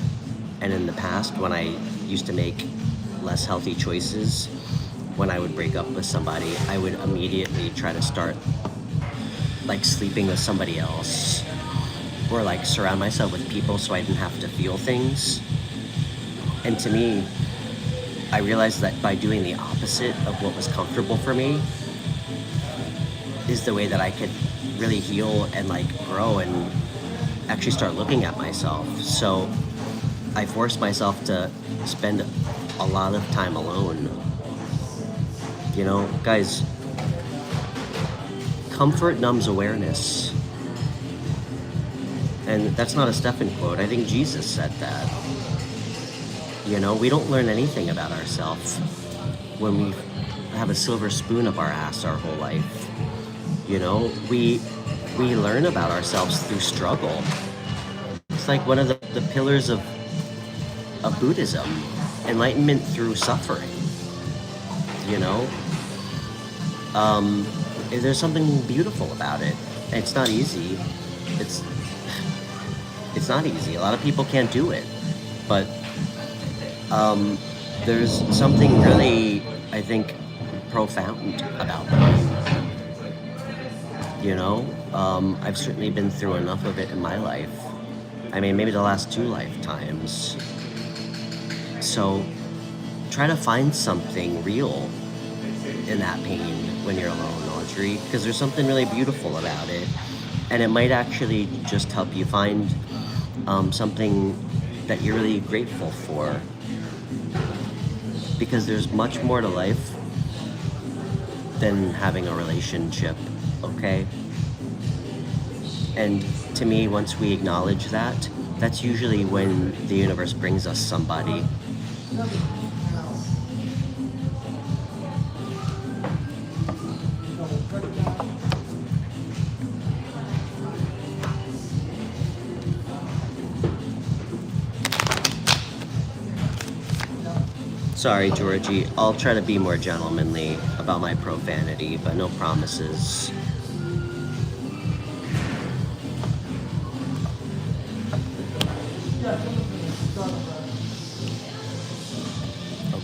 and in the past, when I used to make less healthy choices, when I would break up with somebody, I would immediately try to start like sleeping with somebody else, or like surround myself with people so I didn't have to feel things. And to me, I realized that by doing the opposite of what was comfortable for me is the way that I could really heal and like grow and actually start looking at myself. So I forced myself to spend a lot of time alone. You know, guys, comfort numbs awareness. And that's not a Stephen quote. I think Jesus said that. You know, we don't learn anything about ourselves when we have a silver spoon up our ass our whole life. You know, we learn about ourselves through struggle. It's like one of the pillars of Buddhism, enlightenment through suffering. You know, there's something beautiful about it. It's not easy. It's not easy. A lot of people can't do it, but there's something really, I think, profound about them. You know, I've certainly been through enough of it in my life. I mean, maybe the last 2 lifetimes. So try to find something real in that pain when you're alone, Audrey, because there's something really beautiful about it. And it might actually just help you find something that you're really grateful for. Because there's much more to life than having a relationship, okay? And to me, once we acknowledge that, that's usually when the universe brings us somebody. Sorry, Georgie. I'll try to be more gentlemanly about my profanity, but no promises.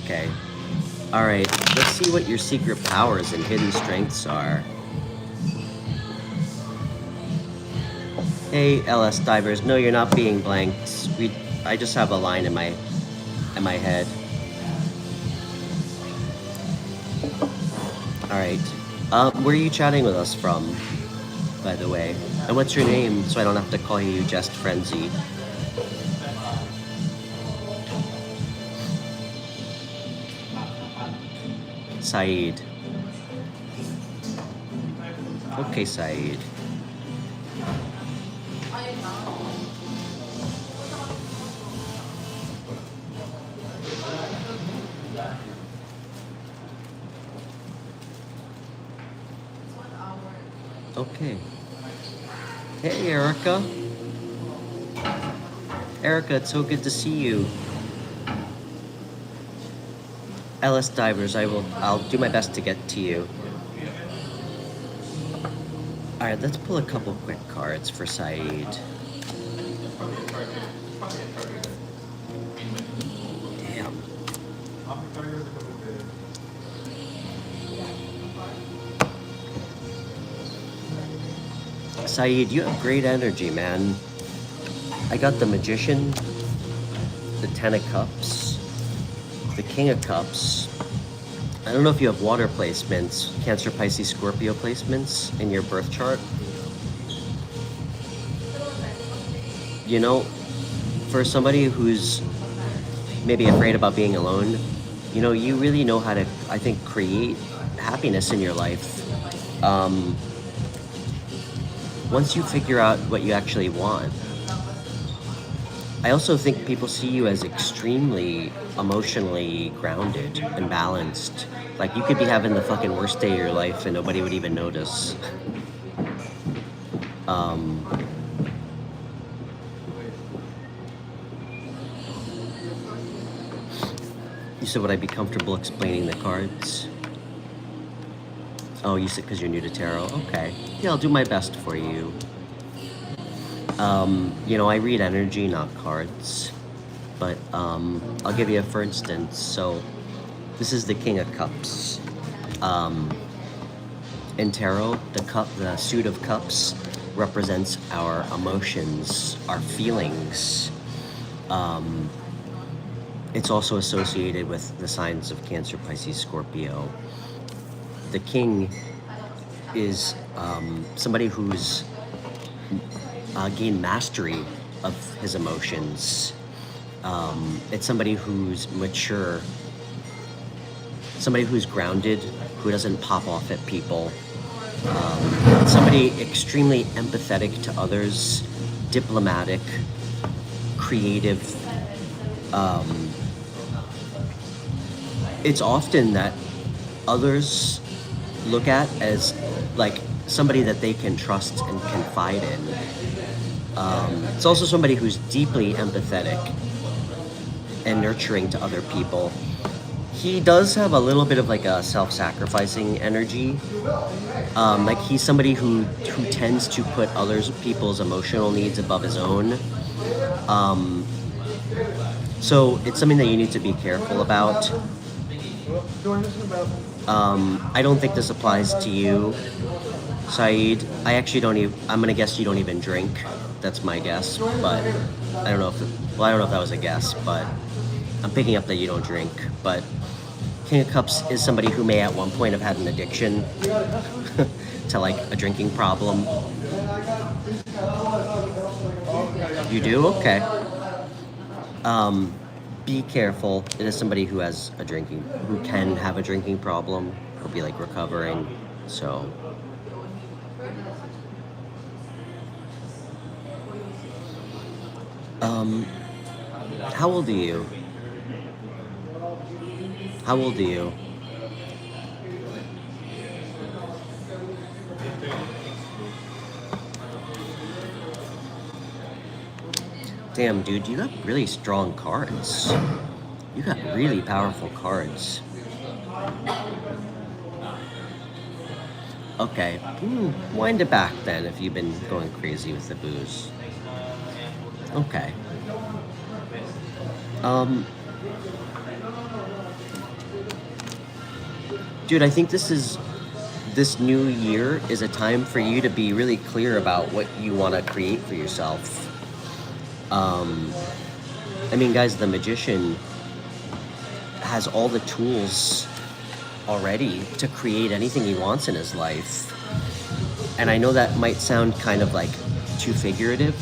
Okay. Alright, let's see what your secret powers and hidden strengths are. Hey, LS Divers. No, you're not being blanked. I just have a line in my head. Alright. Where are you chatting with us from, by the way? And what's your name, so I don't have to call you Just Frenzy? Saeed. Okay, Saeed. Okay. Hey, Erica. Erica, it's so good to see you. LS Divers, I'll do my best to get to you. Alright, let's pull a couple quick cards for Saeed. Damn. Saeed, you have great energy, man. I got the Magician, the Ten of Cups, the King of Cups. I don't know if you have water placements, Cancer, Pisces, Scorpio placements in your birth chart. You know, for somebody who's maybe afraid about being alone, you know, you really know how to, I think, create happiness in your life. Once you figure out what you actually want. I also think people see you as extremely emotionally grounded and balanced. Like, you could be having the fucking worst day of your life and nobody would even notice. You said, would I be comfortable explaining the cards? Oh, you said because you're new to tarot. Okay. Yeah, I'll do my best for you. You know, I read energy, not cards. But I'll give you a for instance. So this is the King of Cups. In tarot, the suit of cups represents our emotions, our feelings. It's also associated with the signs of Cancer, Pisces, Scorpio. The King is somebody who's gained mastery of his emotions. It's somebody who's mature, somebody who's grounded, who doesn't pop off at people. Somebody extremely empathetic to others, diplomatic, creative. It's often that others look at as like somebody that they can trust and confide in. It's also somebody who's deeply empathetic and nurturing to other people. He does have a little bit of like a self-sacrificing energy. Like, he's somebody who tends to put people's emotional needs above his own. So it's something that you need to be careful about. I don't think this applies to you, Saeed. I'm gonna guess you don't even drink. That's my guess, but I don't know if that was a guess, but I'm picking up that you don't drink. But King of Cups is somebody who may at one point have had an addiction to like a drinking problem. You do? Okay. Be careful. It is somebody who can have a drinking problem. He'll be like recovering. So. How old are you? How old are you? Damn, dude, you got really strong cards. You got really powerful cards. Okay, wind it back then if you've been going crazy with the booze. Okay. Dude, I think this new year is a time for you to be really clear about what you want to create for yourself. I mean, guys, the Magician has all the tools already to create anything he wants in his life. And I know that might sound kind of like too figurative.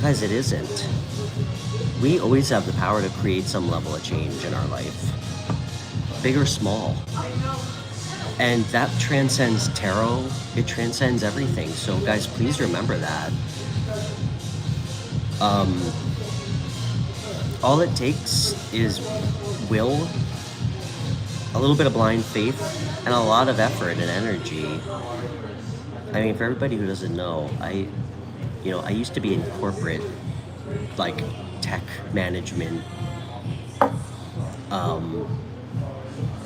Guys, it isn't. We always have the power to create some level of change in our life, big or small. And that transcends tarot. It transcends everything. So guys, please remember that. All it takes is will, a little bit of blind faith, and a lot of effort and energy. I mean, for everybody who doesn't know, I used to be in corporate, like, tech management.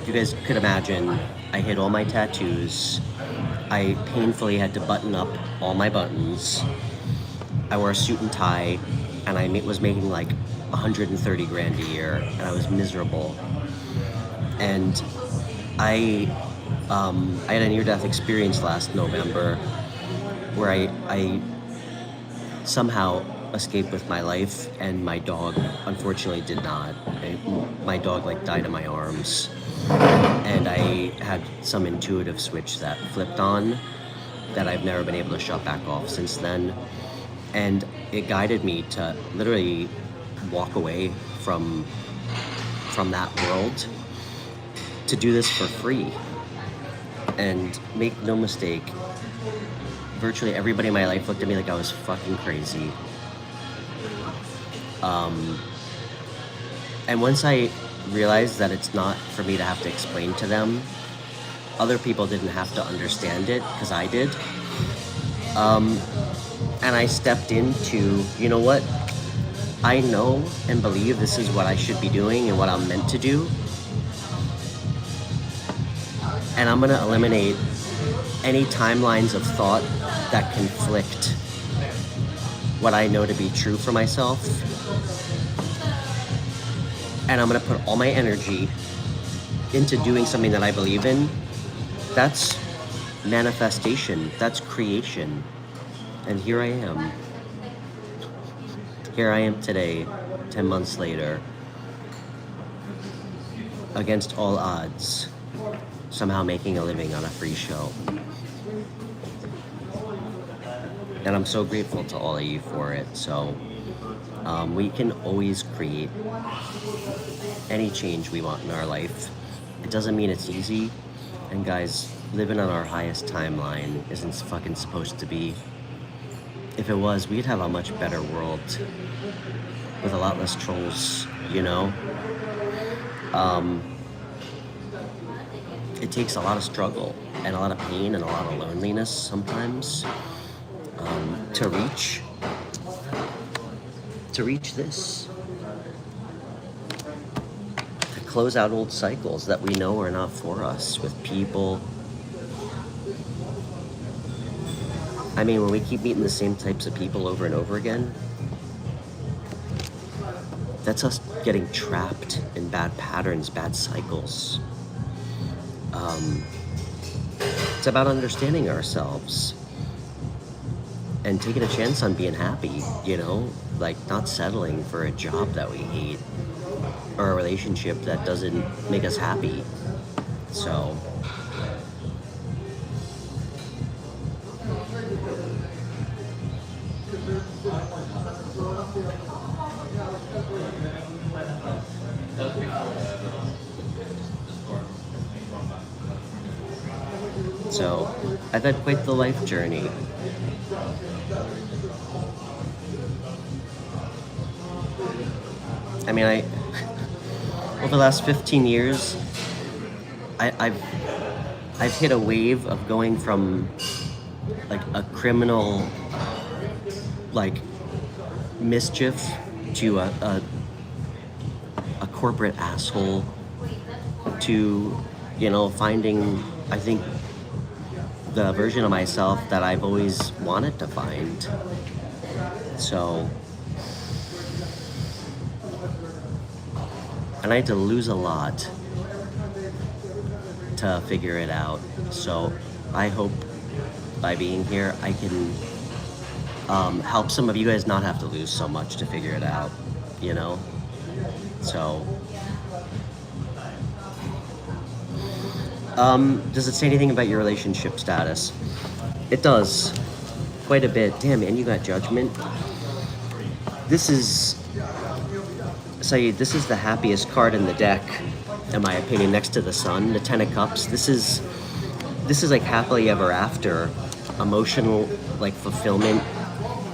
If you guys could imagine, I hid all my tattoos. I painfully had to button up all my buttons. I wore a suit and tie, and I was making like 130 grand a year, and I was miserable. And I had a near-death experience last November where I somehow escape with my life, and my dog unfortunately did not. My dog like died in my arms, and I had some intuitive switch that flipped on that I've never been able to shut back off since then, and it guided me to literally walk away from that world to do this for free. And make no mistake, virtually everybody in my life looked at me like I was fucking crazy. And once I realized that it's not for me to have to explain to them, other people didn't have to understand it, because I did. And I stepped into, you know what? I know and believe this is what I should be doing and what I'm meant to do. And I'm gonna eliminate any timelines of thought that conflict what I know to be true for myself. And I'm gonna put all my energy into doing something that I believe in. That's manifestation, that's creation. And here I am. Here I am today, 10 months later, against all odds, somehow making a living on a free show. And I'm so grateful to all of you for it. So we can always create any change we want in our life. It doesn't mean it's easy. And guys, living on our highest timeline isn't fucking supposed to be. If it was, we'd have a much better world with a lot less trolls, you know? It takes a lot of struggle and a lot of pain and a lot of loneliness sometimes to reach this. To close out old cycles that we know are not for us with people. I mean, when we keep meeting the same types of people over and over again, that's us getting trapped in bad patterns, bad cycles. It's about understanding ourselves and taking a chance on being happy, you know? Like not settling for a job that we hate or a relationship that doesn't make us happy. So I've had quite the life journey. I mean, over the last 15 years, I've hit a wave of going from like a criminal, like mischief to a corporate asshole to, you know, finding, I think, the version of myself that I've always wanted to find. So, and I had to lose a lot to figure it out. So I hope by being here, I can help some of you guys not have to lose so much to figure it out, you know? So, does it say anything about your relationship status? It does, quite a bit. Damn, and you got Judgment. This is, Saeed, this is the happiest card in the deck, in my opinion, next to the Sun, the Ten of Cups. This is like happily ever after, emotional, like fulfillment,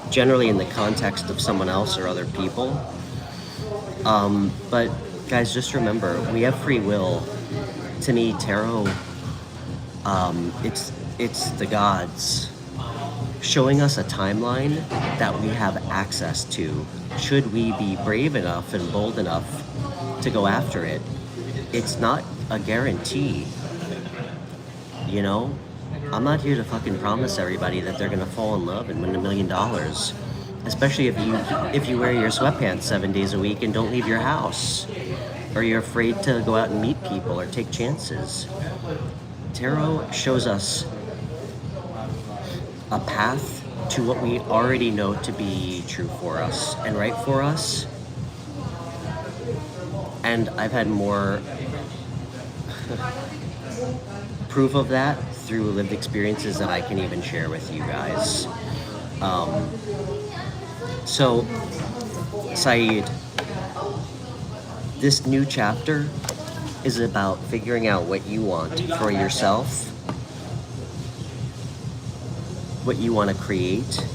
generally in the context of someone else or other people. But guys, just remember, we have free will. To me, tarot, it's the gods showing us a timeline that we have access to. Should we be brave enough and bold enough to go after it? It's not a guarantee, you know? I'm not here to fucking promise everybody that they're gonna fall in love and win $1 million. Especially if you wear your sweatpants 7 days a week and don't leave your house. Or you're afraid to go out and meet people or take chances. Tarot shows us a path to what we already know to be true for us and right for us. And I've had more proof of that through lived experiences that I can even share with you guys. So, Saeed, this new chapter is about figuring out what you want for yourself, what you want to create.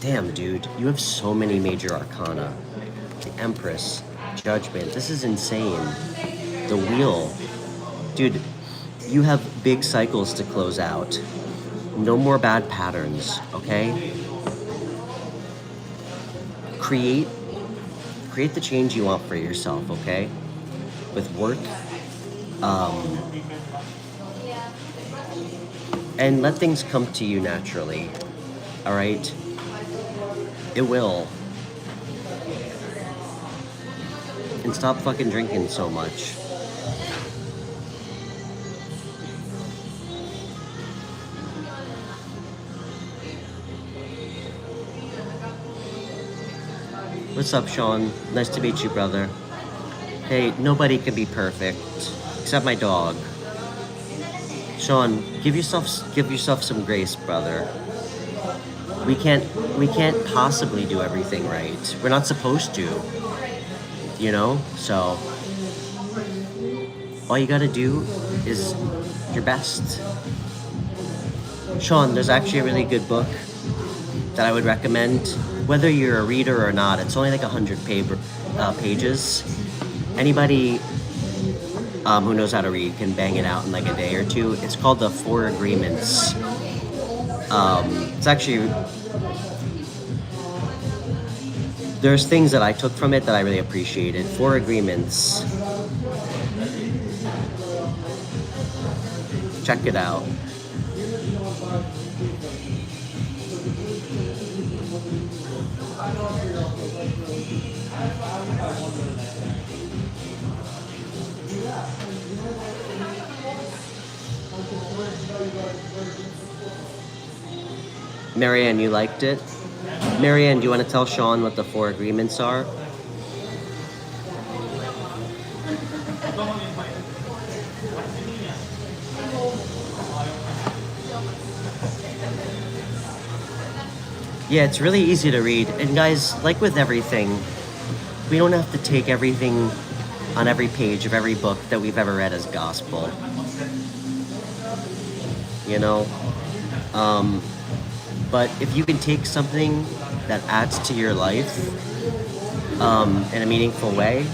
Damn, dude, you have so many major arcana. The Empress, Judgment, this is insane. The Wheel. Dude, you have big cycles to close out. No more bad patterns, okay? Create the change you want for yourself, okay? With work. And let things come to you naturally, all right? It will. And stop fucking drinking so much. What's up, Sean? Nice to meet you, brother. Hey, nobody can be perfect, except my dog. Sean, give yourself some grace, brother. We can't possibly do everything right. We're not supposed to. You know? So all you gotta do is your best. Sean, there's actually a really good book that I would recommend. Whether you're a reader or not, it's only like 100 pages. Anybody who knows how to read can bang it out in like a day or two. It's called The Four Agreements. It's actually, there's things that I took from it that I really appreciated. Four Agreements. Check it out. Marianne, you liked it? Marianne, do you want to tell Sean what the Four Agreements are? Yeah, it's really easy to read. And guys, like with everything, we don't have to take everything on every page of every book that we've ever read as gospel. You know? But if you can take something that adds to your life in a meaningful way,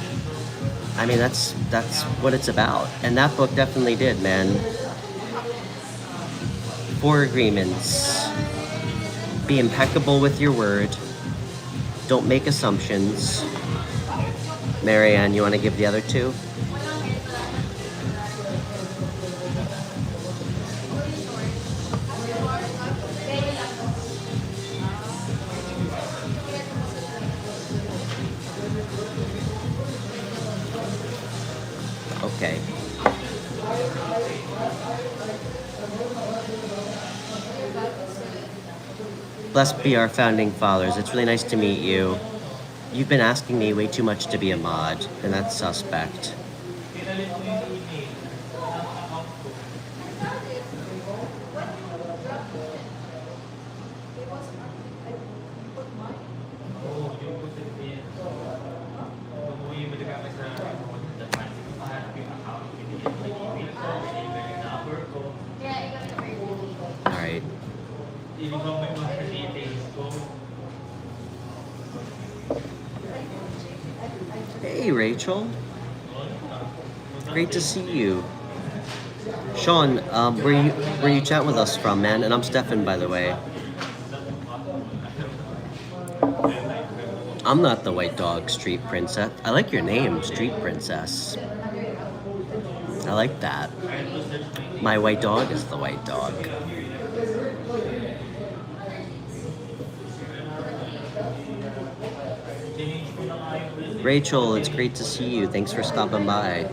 I mean, that's what it's about. And that book definitely did, man. Four Agreements. Be impeccable with your word. Don't make assumptions. Marianne, you want to give the other two? Okay. Blessed be our founding fathers. It's really nice to meet you. You've been asking me way too much to be a mod, and that's suspect. Alright. Hey, Rachel. Great to see you. Sean, where you chatting with us from, man? And I'm Stefan, by the way. I'm not the white dog, Street Princess. I like your name, Street Princess. I like that. My white dog is the white dog. Rachel, it's great to see you. Thanks for stopping by.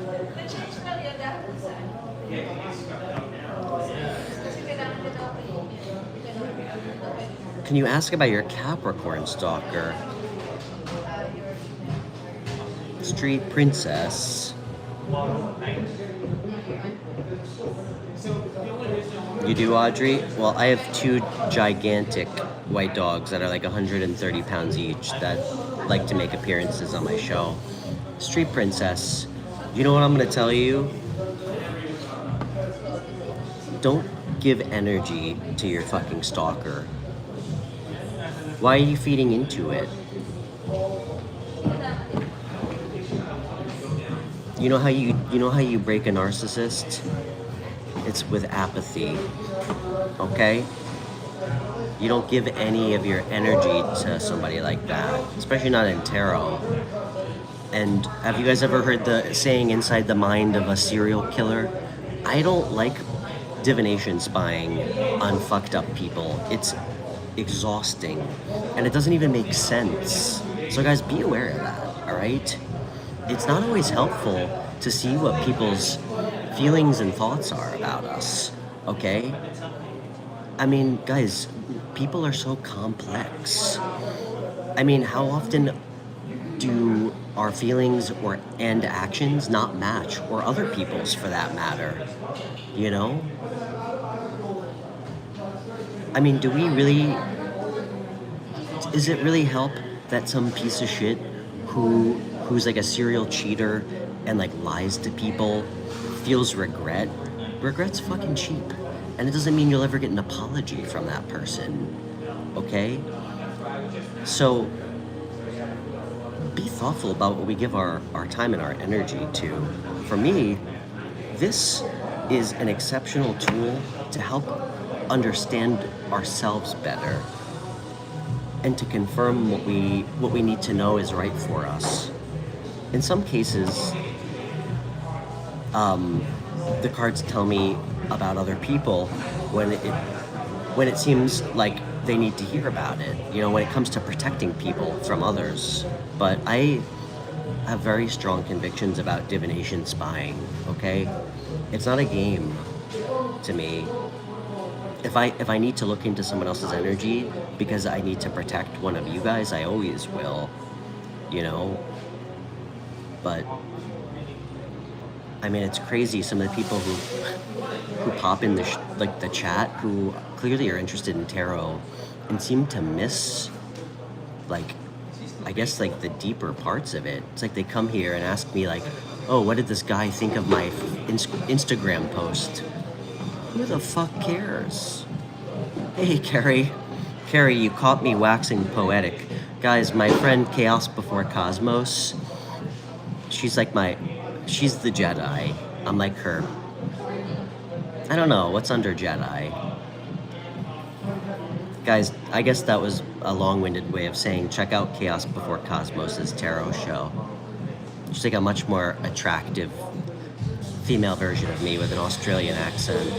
Can you ask about your Capricorn stalker? Street princess. You do, Audrey? Well, I have 2 gigantic white dogs that are like 130 pounds each that like to make appearances on my show. Street princess. You know what I'm gonna tell you? Don't give energy to your fucking stalker. Why are you feeding into it? You know how you break a narcissist? It's with apathy. Okay? You don't give any of your energy to somebody like that, especially not in tarot. And have you guys ever heard the saying inside the mind of a serial killer? I don't like divination spying on fucked up people. It's exhausting and it doesn't even make sense. So guys, be aware of that, all right? It's not always helpful to see what people's feelings and thoughts are about us, okay? I mean, guys, people are so complex. I mean, how often do our feelings and actions not match, or other people's for that matter, you know? I mean, is it really help that some piece of shit who's like a serial cheater and like lies to people feels regret? Regret's fucking cheap. And it doesn't mean you'll ever get an apology from that person, okay? So, be thoughtful about what we give our time and our energy to. For me, this is an exceptional tool to help understand ourselves better and to confirm what we need to know is right for us. In some cases, the cards tell me about other people when it seems like they need to hear about it, you know, when it comes to protecting people from others. But I have very strong convictions about divination spying, okay? It's not a game to me. If I need to look into someone else's energy because I need to protect one of you guys, I always will, you know? But I mean, it's crazy, some of the people who pop in the chat who clearly are interested in tarot and seem to miss, like, I guess, like, the deeper parts of it. It's like they come here and ask me, like, oh, what did this guy think of my Instagram post? Who the fuck cares? Hey, Carrie, you caught me waxing poetic. Guys, my friend Chaos Before Cosmos, she's the Jedi. I'm like her. I don't know, what's under Jedi? Guys, I guess that was a long-winded way of saying check out Chaos Before Cosmos' tarot show. She's like a much more attractive female version of me with an Australian accent.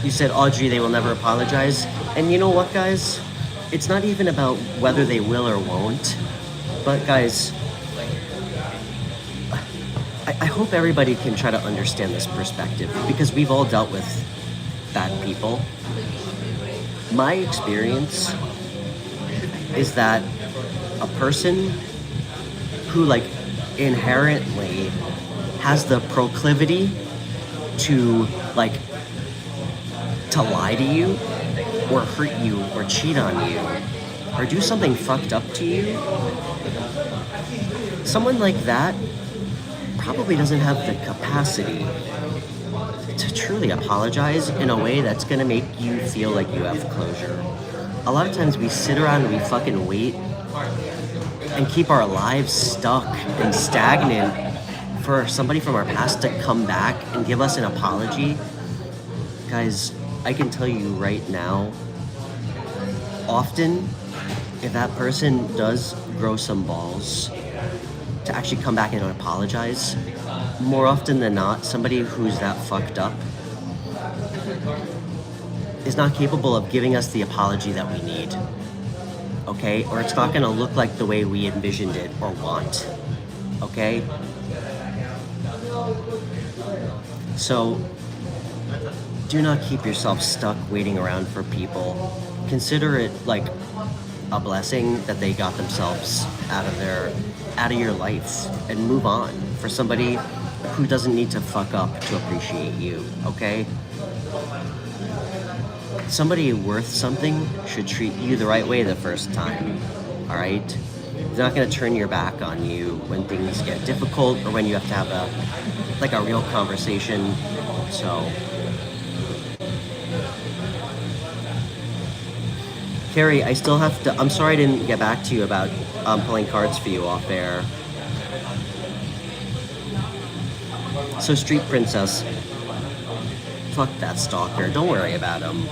You said, Audrey, they will never apologize. And you know what, guys? It's not even about whether they will or won't. But guys, I hope everybody can try to understand this perspective, because we've all dealt with bad people. My experience is that a person who, like, inherently has the proclivity to, like, to lie to you or hurt you or cheat on you or do something fucked up to you, someone like that probably doesn't have the capacity to truly apologize in a way that's gonna make you feel like you have closure. A lot of times we sit around and we fucking wait and keep our lives stuck and stagnant for somebody from our past to come back and give us an apology. Guys, I can tell you right now, often, if that person does grow some balls to actually come back and apologize, more often than not, somebody who's that fucked up is not capable of giving us the apology that we need, okay? Or it's not gonna look like the way we envisioned it or want, okay? So do not keep yourself stuck waiting around for people. Consider it like a blessing that they got themselves out of your life, and move on for somebody who doesn't need to fuck up to appreciate you, okay? Somebody worth something should treat you the right way the first time, all right? They're not gonna turn your back on you when things get difficult or when you have to have a real conversation. So, Carrie, I still have to, I'm sorry I didn't get back to you about pulling cards for you off air. So, Street Princess, fuck that stalker. Don't worry about him.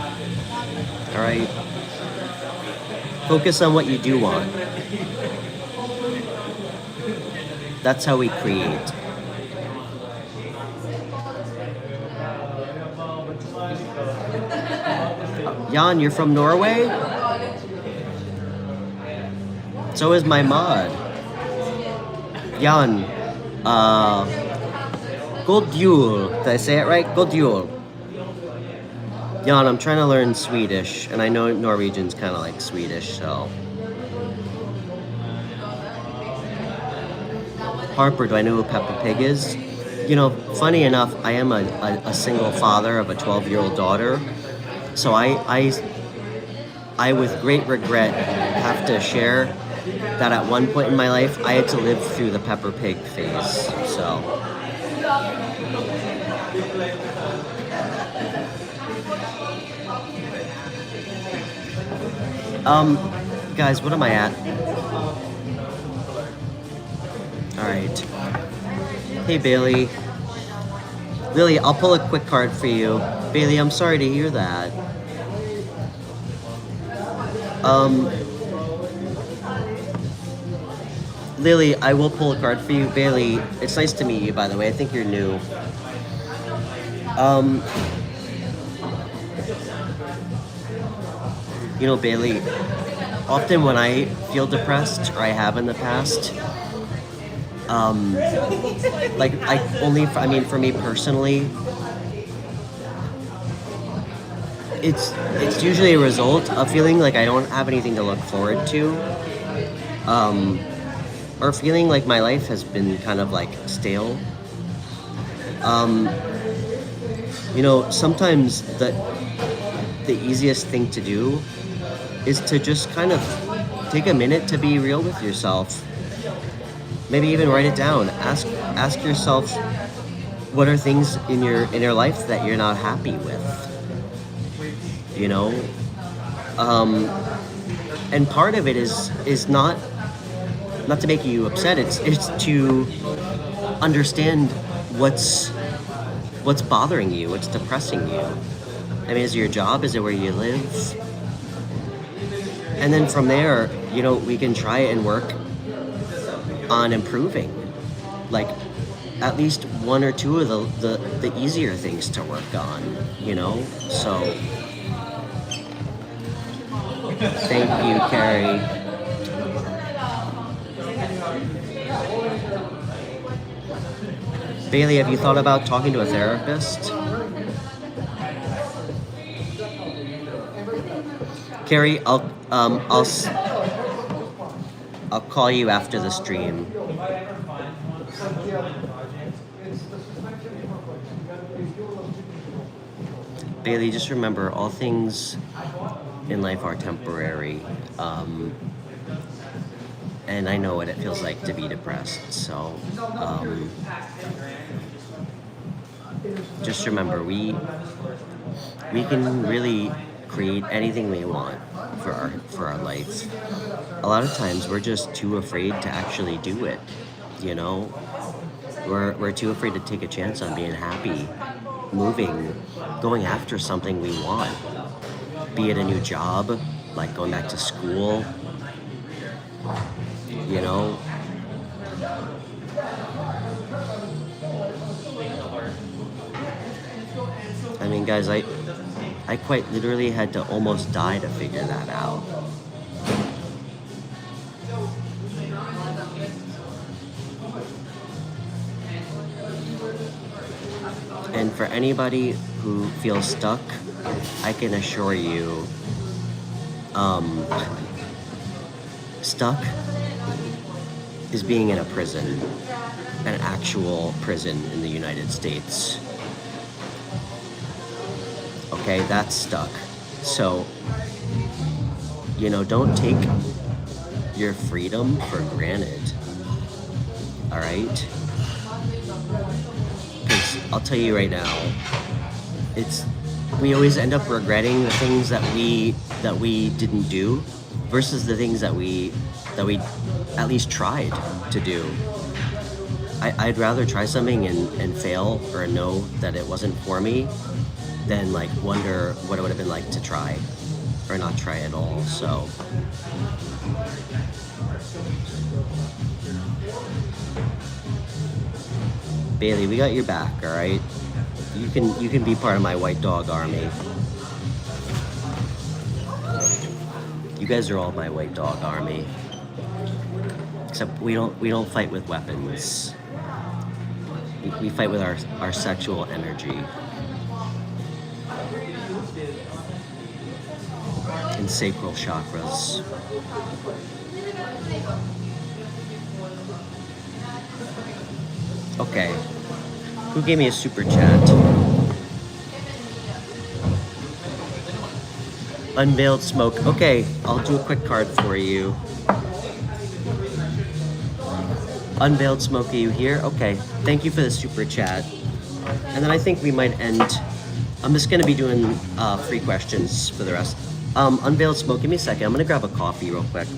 All right? Focus on what you do want. That's how we create. Jan, you're from Norway? So is my mod. Jan, God jul. Did I say it right? God jul. Jan, I'm trying to learn Swedish, and I know Norwegian's kind of like Swedish, so. Harper, do I know who Peppa Pig is? You know, funny enough, I am a single father of a 12-year-old daughter, so I with great regret have to share that at one point in my life, I had to live through the Peppa Pig phase, so. Guys, what am I at? Alright. Hey, Bailey. Lily, I'll pull a quick card for you. Bailey, I'm sorry to hear that. Lily, I will pull a card for you. Bailey, it's nice to meet you, by the way. I think you're new. You know, Bailey, often when I feel depressed, or I have in the past, for me personally, it's usually a result of feeling like I don't have anything to look forward to, or feeling like my life has been kind of like stale. You know, sometimes the easiest thing to do is to just kind of take a minute to be real with yourself. Maybe even write it down. Ask yourself, what are things in your life that you're not happy with? You know? And part of it is not to make you upset, it's to understand what's bothering you, what's depressing you. I mean, is it your job? Is it where you live? And then from there, you know, we can try and work on improving, like at least one or two of the easier things to work on, you know? So thank you, Carrie. Bailey, have you thought about talking to a therapist? Carrie, I'll call you after the stream. Bailey, just remember, all things in life are temporary. And I know what it feels like to be depressed. So, just remember, we can really create anything we want for our life. A lot of times we're just too afraid to actually do it, you know? We're too afraid to take a chance on being happy, moving, going after something we want. Be it a new job, like going back to school, you know? I mean, guys, I quite literally had to almost die to figure that out. And for anybody who feels stuck, I can assure you, stuck is being in a prison, an actual prison in the United States. Okay, that's stuck. So, you know, don't take your freedom for granted. All right? Because I'll tell you right now, we always end up regretting the things that we didn't do versus the things that we at least tried to do. I'd rather try something and fail or know that it wasn't for me than like wonder what it would have been like to try or not try at all. So Bailey, we got your back, all right? You can be part of my white dog army. You guys are all my white dog army. Except we don't fight with weapons. We fight with our sexual energy. And sacral chakras. Okay. Who gave me a super chat? Unveiled Smoke. Okay, I'll do a quick card for you. Unveiled Smoke, are you here? Okay, thank you for the super chat. And then I think we might end. I'm just gonna be doing free questions for the rest. Unveiled Smoke, give me a second. I'm gonna grab a coffee real quick.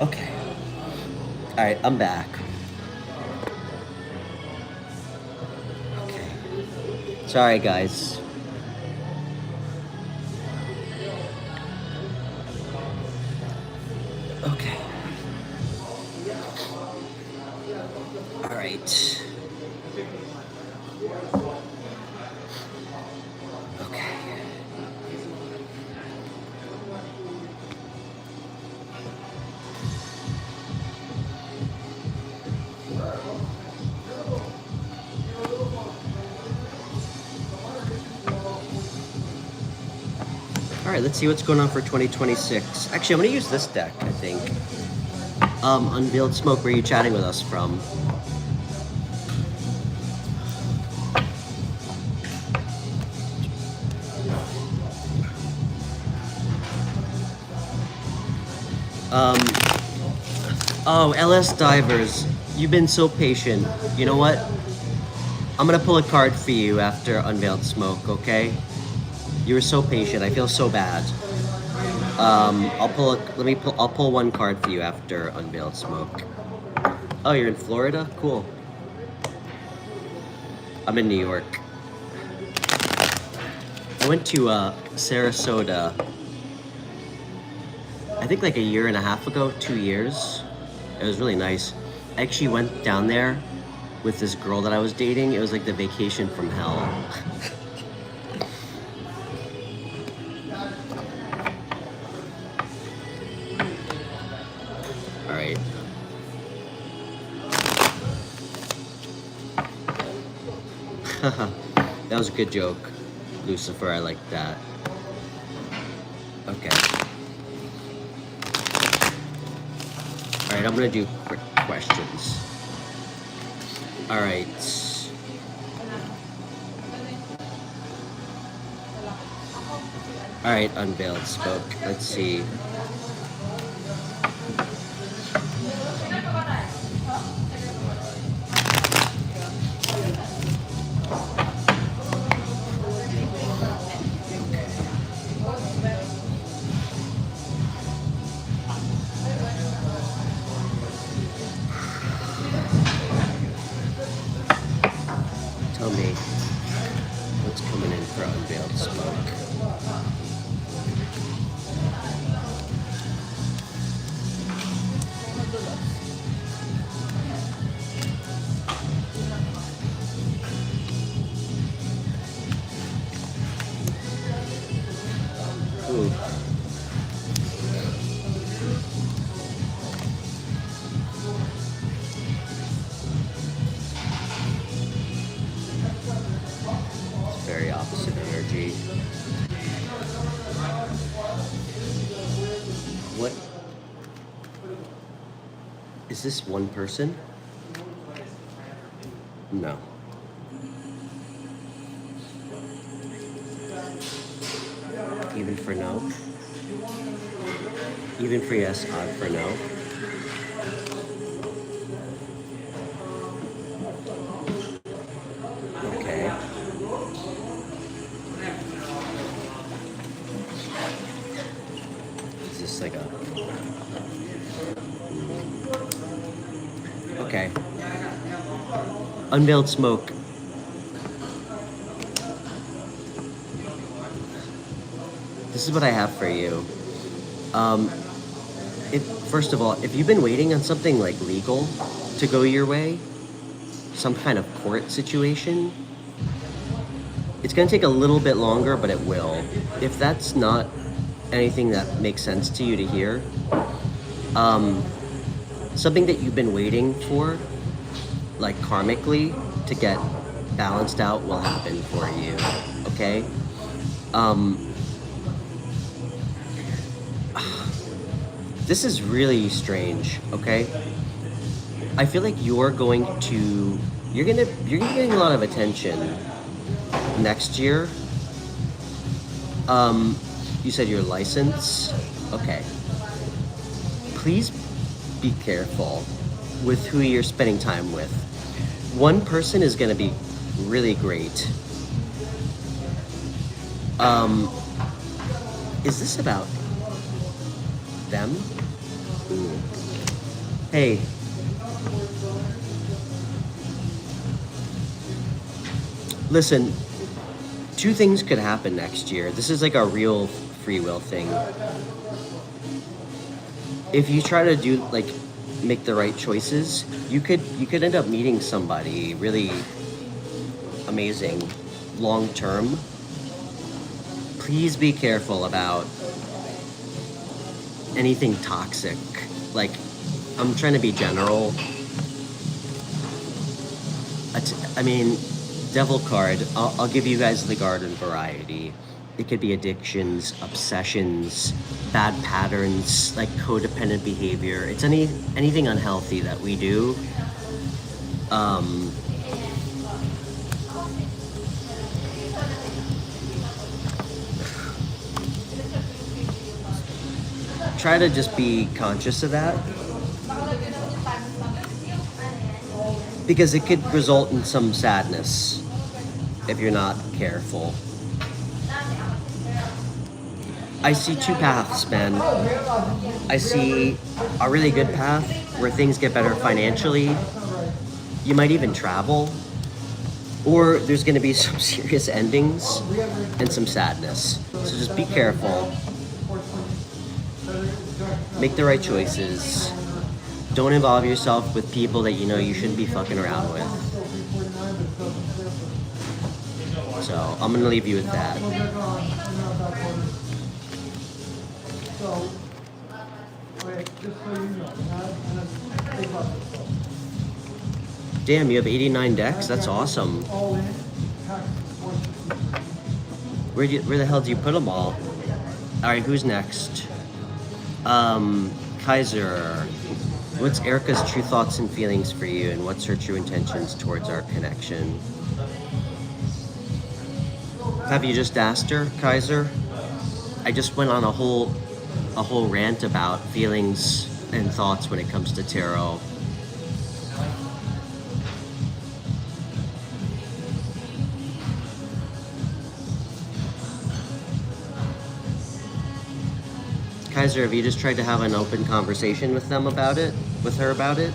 Okay. All right, I'm back. Okay. Sorry, guys. Okay. All right. Okay. All right, let's see what's going on for 2026. Actually, I'm going to use this deck, I think. Unveiled Smoke, where are you chatting with us from? Oh, LS Divers, you've been so patient. You know what? I'm going to pull a card for you after Unveiled Smoke, okay? You were so patient. I feel so bad. I'll pull one card for you after Unveiled Smoke. Oh, you're in Florida? Cool. I'm in New York. I went to Sarasota, I think like a year and a half ago, 2 years. It was really nice. I actually went down there with this girl that I was dating. It was like the vacation from hell. All right. That was a good joke. Lucifer, I like that. Okay. Alright, I'm gonna do quick questions. Alright. Alright, Unveiled Smoke. Let's see. Tell me what's coming in for Unveiled Smoke. Ooh. It's very opposite energy. What? Is this one person? No. Even for no? Even for yes, odd for no? Okay. Is this like a... Okay. Unveiled Smoke. This is what I have for you. First of all, if you've been waiting on something like legal to go your way, some kind of court situation, it's going to take a little bit longer, but it will. If that's not anything that makes sense to you to hear, something that you've been waiting for, like karmically, to get balanced out will happen for you, okay? This is really strange, okay? I feel like you're getting a lot of attention next year. You said your license? Okay. Please be careful with who you're spending time with. One person is gonna be really great. Is this about them? Ooh. Hey. Listen, two things could happen next year. This is like a real free will thing. If you try to do make the right choices, you could end up meeting somebody really amazing long term. Please be careful about anything toxic. Like, I'm trying to be general. I mean, Devil card, I'll give you guys the garden variety. It could be addictions, obsessions, bad patterns, like codependent behavior. It's anything unhealthy that we do. Try to just be conscious of that, because it could result in some sadness if you're not careful. I see two paths, man. I see a really good path where things get better financially. You might even travel. Or there's going to be some serious endings and some sadness. So just be careful. Make the right choices. Don't involve yourself with people that you know you shouldn't be fucking around with. So I'm gonna leave you with that. Damn, you have 89 decks? That's awesome. Where the hell do you put them all? All right, who's next? Kaiser. What's Erica's true thoughts and feelings for you, and what's her true intentions towards our connection? Have you just asked her, Kaiser? I just went on a whole rant about feelings and thoughts when it comes to tarot. Kaiser, have you just tried to have an open conversation with them about it? With her about it?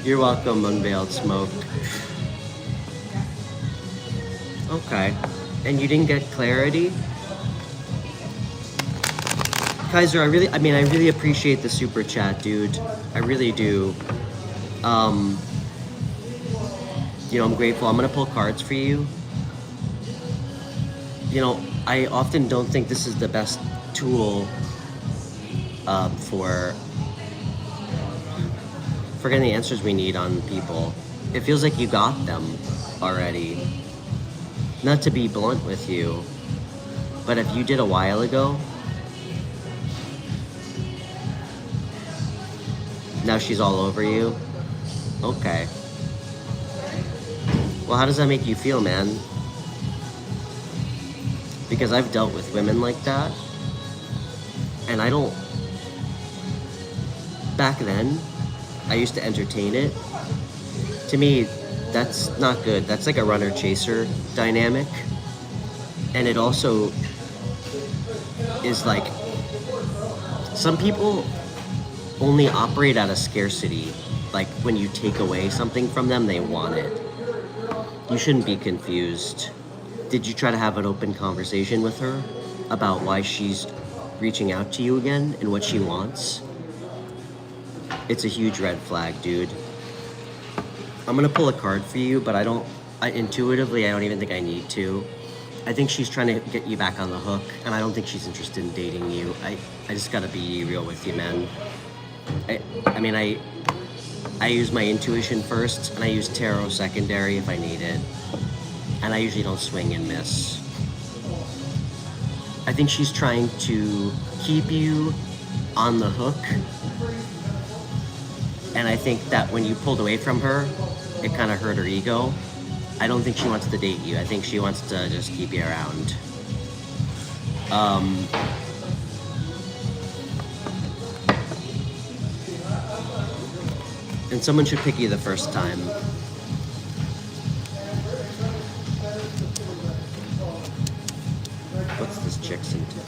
You're welcome, Unveiled Smoke. Okay. And you didn't get clarity? Kaiser, I really appreciate the super chat, dude. I really do. I'm grateful. I'm gonna pull cards for you. I often don't think this is the best tool for getting the answers we need on people. It feels like you got them already. Not to be blunt with you, but if you did a while ago, now she's all over you? Okay. Well, how does that make you feel, man? Because I've dealt with women like that, and back then, I used to entertain it. To me, that's not good. That's like a runner-chaser dynamic. And it also is like, some people only operate out of scarcity. Like, when you take away something from them, they want it. You shouldn't be confused. Did you try to have an open conversation with her about why she's reaching out to you again and what she wants? It's a huge red flag, dude. I'm gonna pull a card for you, but intuitively, I don't even think I need to. I think she's trying to get you back on the hook, and I don't think she's interested in dating you. I just gotta be real with you, man. I use my intuition first, and I use tarot secondary if I need it. And I usually don't swing and miss. I think she's trying to keep you on the hook. And I think that when you pulled away from her, it kind of hurt her ego. I don't think she wants to date you. I think she wants to just keep you around. And someone should pick you the first time. What's this chick's into?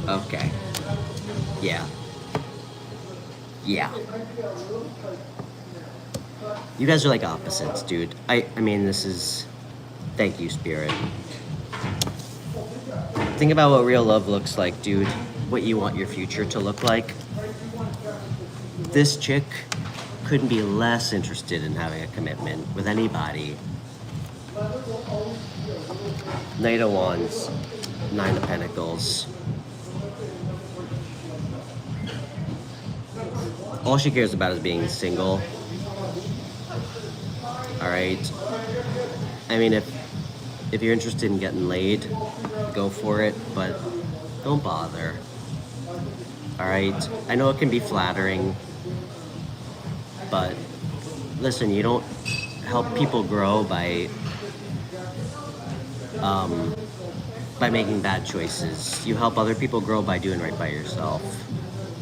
Okay. Yeah. Yeah. You guys are like opposites, dude. This is... Thank you, Spirit. Think about what real love looks like, dude. What you want your future to look like. This chick couldn't be less interested in having a commitment with anybody. Knight of Wands, Nine of Pentacles. All she cares about is being single. Alright? If you're interested in getting laid, go for it, but don't bother. Alright? I know it can be flattering, but listen, you don't help people grow by making bad choices. You help other people grow by doing right by yourself.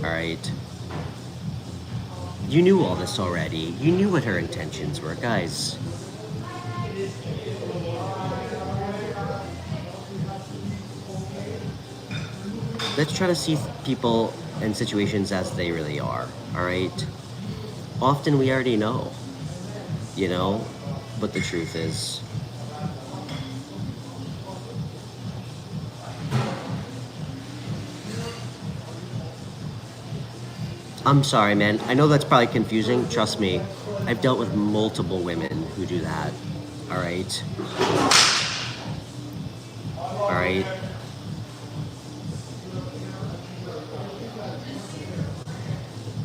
Alright? You knew all this already. You knew what her intentions were, guys. Let's try to see people and situations as they really are, alright? Often we already know, what the truth is. I'm sorry, man. I know that's probably confusing. Trust me. I've dealt with multiple women who do that. All right. All right.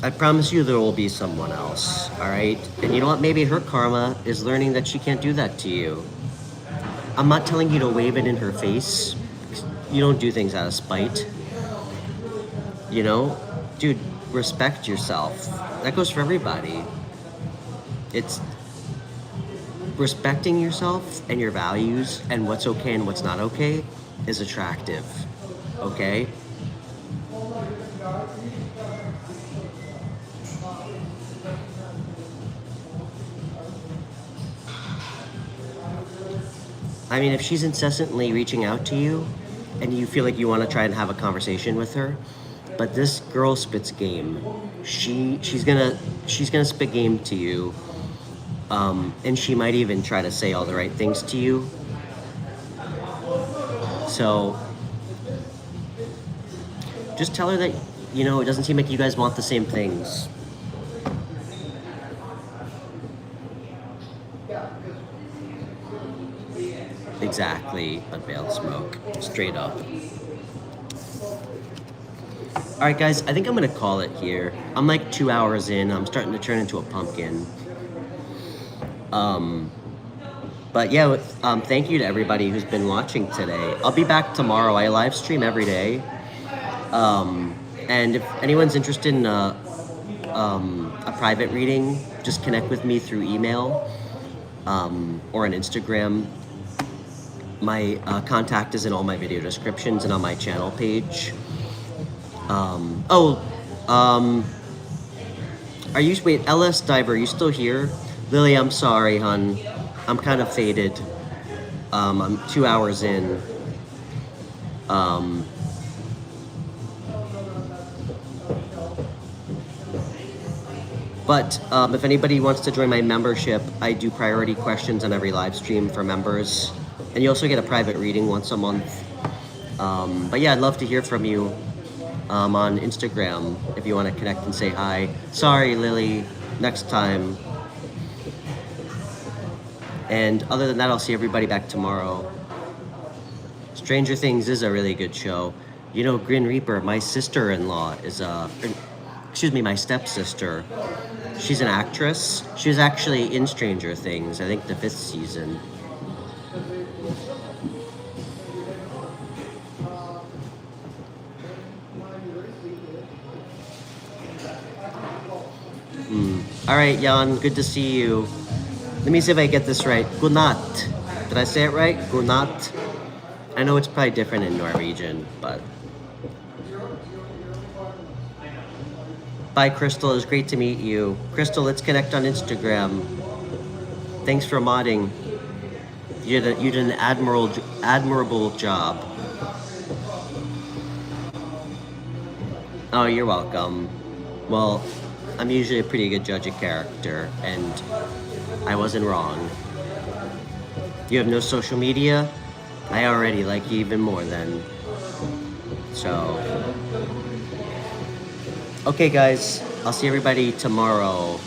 I promise you there will be someone else, all right? And you know what? Maybe her karma is learning that she can't do that to you. I'm not telling you to wave it in her face. You don't do things out of spite. You know? Dude, respect yourself. That goes for everybody. It's respecting yourself and your values and what's okay and what's not okay is attractive, okay? I mean, if she's incessantly reaching out to you and you feel like you want to try and have a conversation with her, but this girl spits game. She's gonna spit game to you, and she might even try to say all the right things to you. So just tell her that, you know, it doesn't seem like you guys want the same things. Exactly, unveiled smoke, straight up. All right, guys, I think I'm gonna call it here. I'm like 2 hours in. I'm starting to turn into a pumpkin. But yeah, thank you to everybody who's been watching today. I'll be back tomorrow. I live stream every day. And if anyone's interested in a private reading, just connect with me through email or on Instagram. My contact is in all my video descriptions and on my channel page. Wait, LS Diver, are you still here? Lily, I'm sorry, hon. I'm kind of faded. I'm 2 hours in. But if anybody wants to join my membership, I do priority questions on every live stream for members. And you also get a private reading once a month. But yeah, I'd love to hear from you on Instagram if you want to connect and say hi. Sorry, Lily, next time. And other than that, I'll see everybody back tomorrow. Stranger Things is a really good show. You know, Grin Reaper, my sister-in-law is my stepsister. She's an actress. She was actually in Stranger Things, I think the 5th season. All right, Jan, good to see you. Let me see if I get this right. Gunat. Did I say it right? Gunat. I know it's probably different in Norwegian, but... Bye, Crystal. It was great to meet you. Crystal, let's connect on Instagram. Thanks for modding. You did an admirable job. Oh, you're welcome. Well, I'm usually a pretty good judge of character, and I wasn't wrong. You have no social media? I already like you even more then. So... Okay, guys, I'll see everybody tomorrow.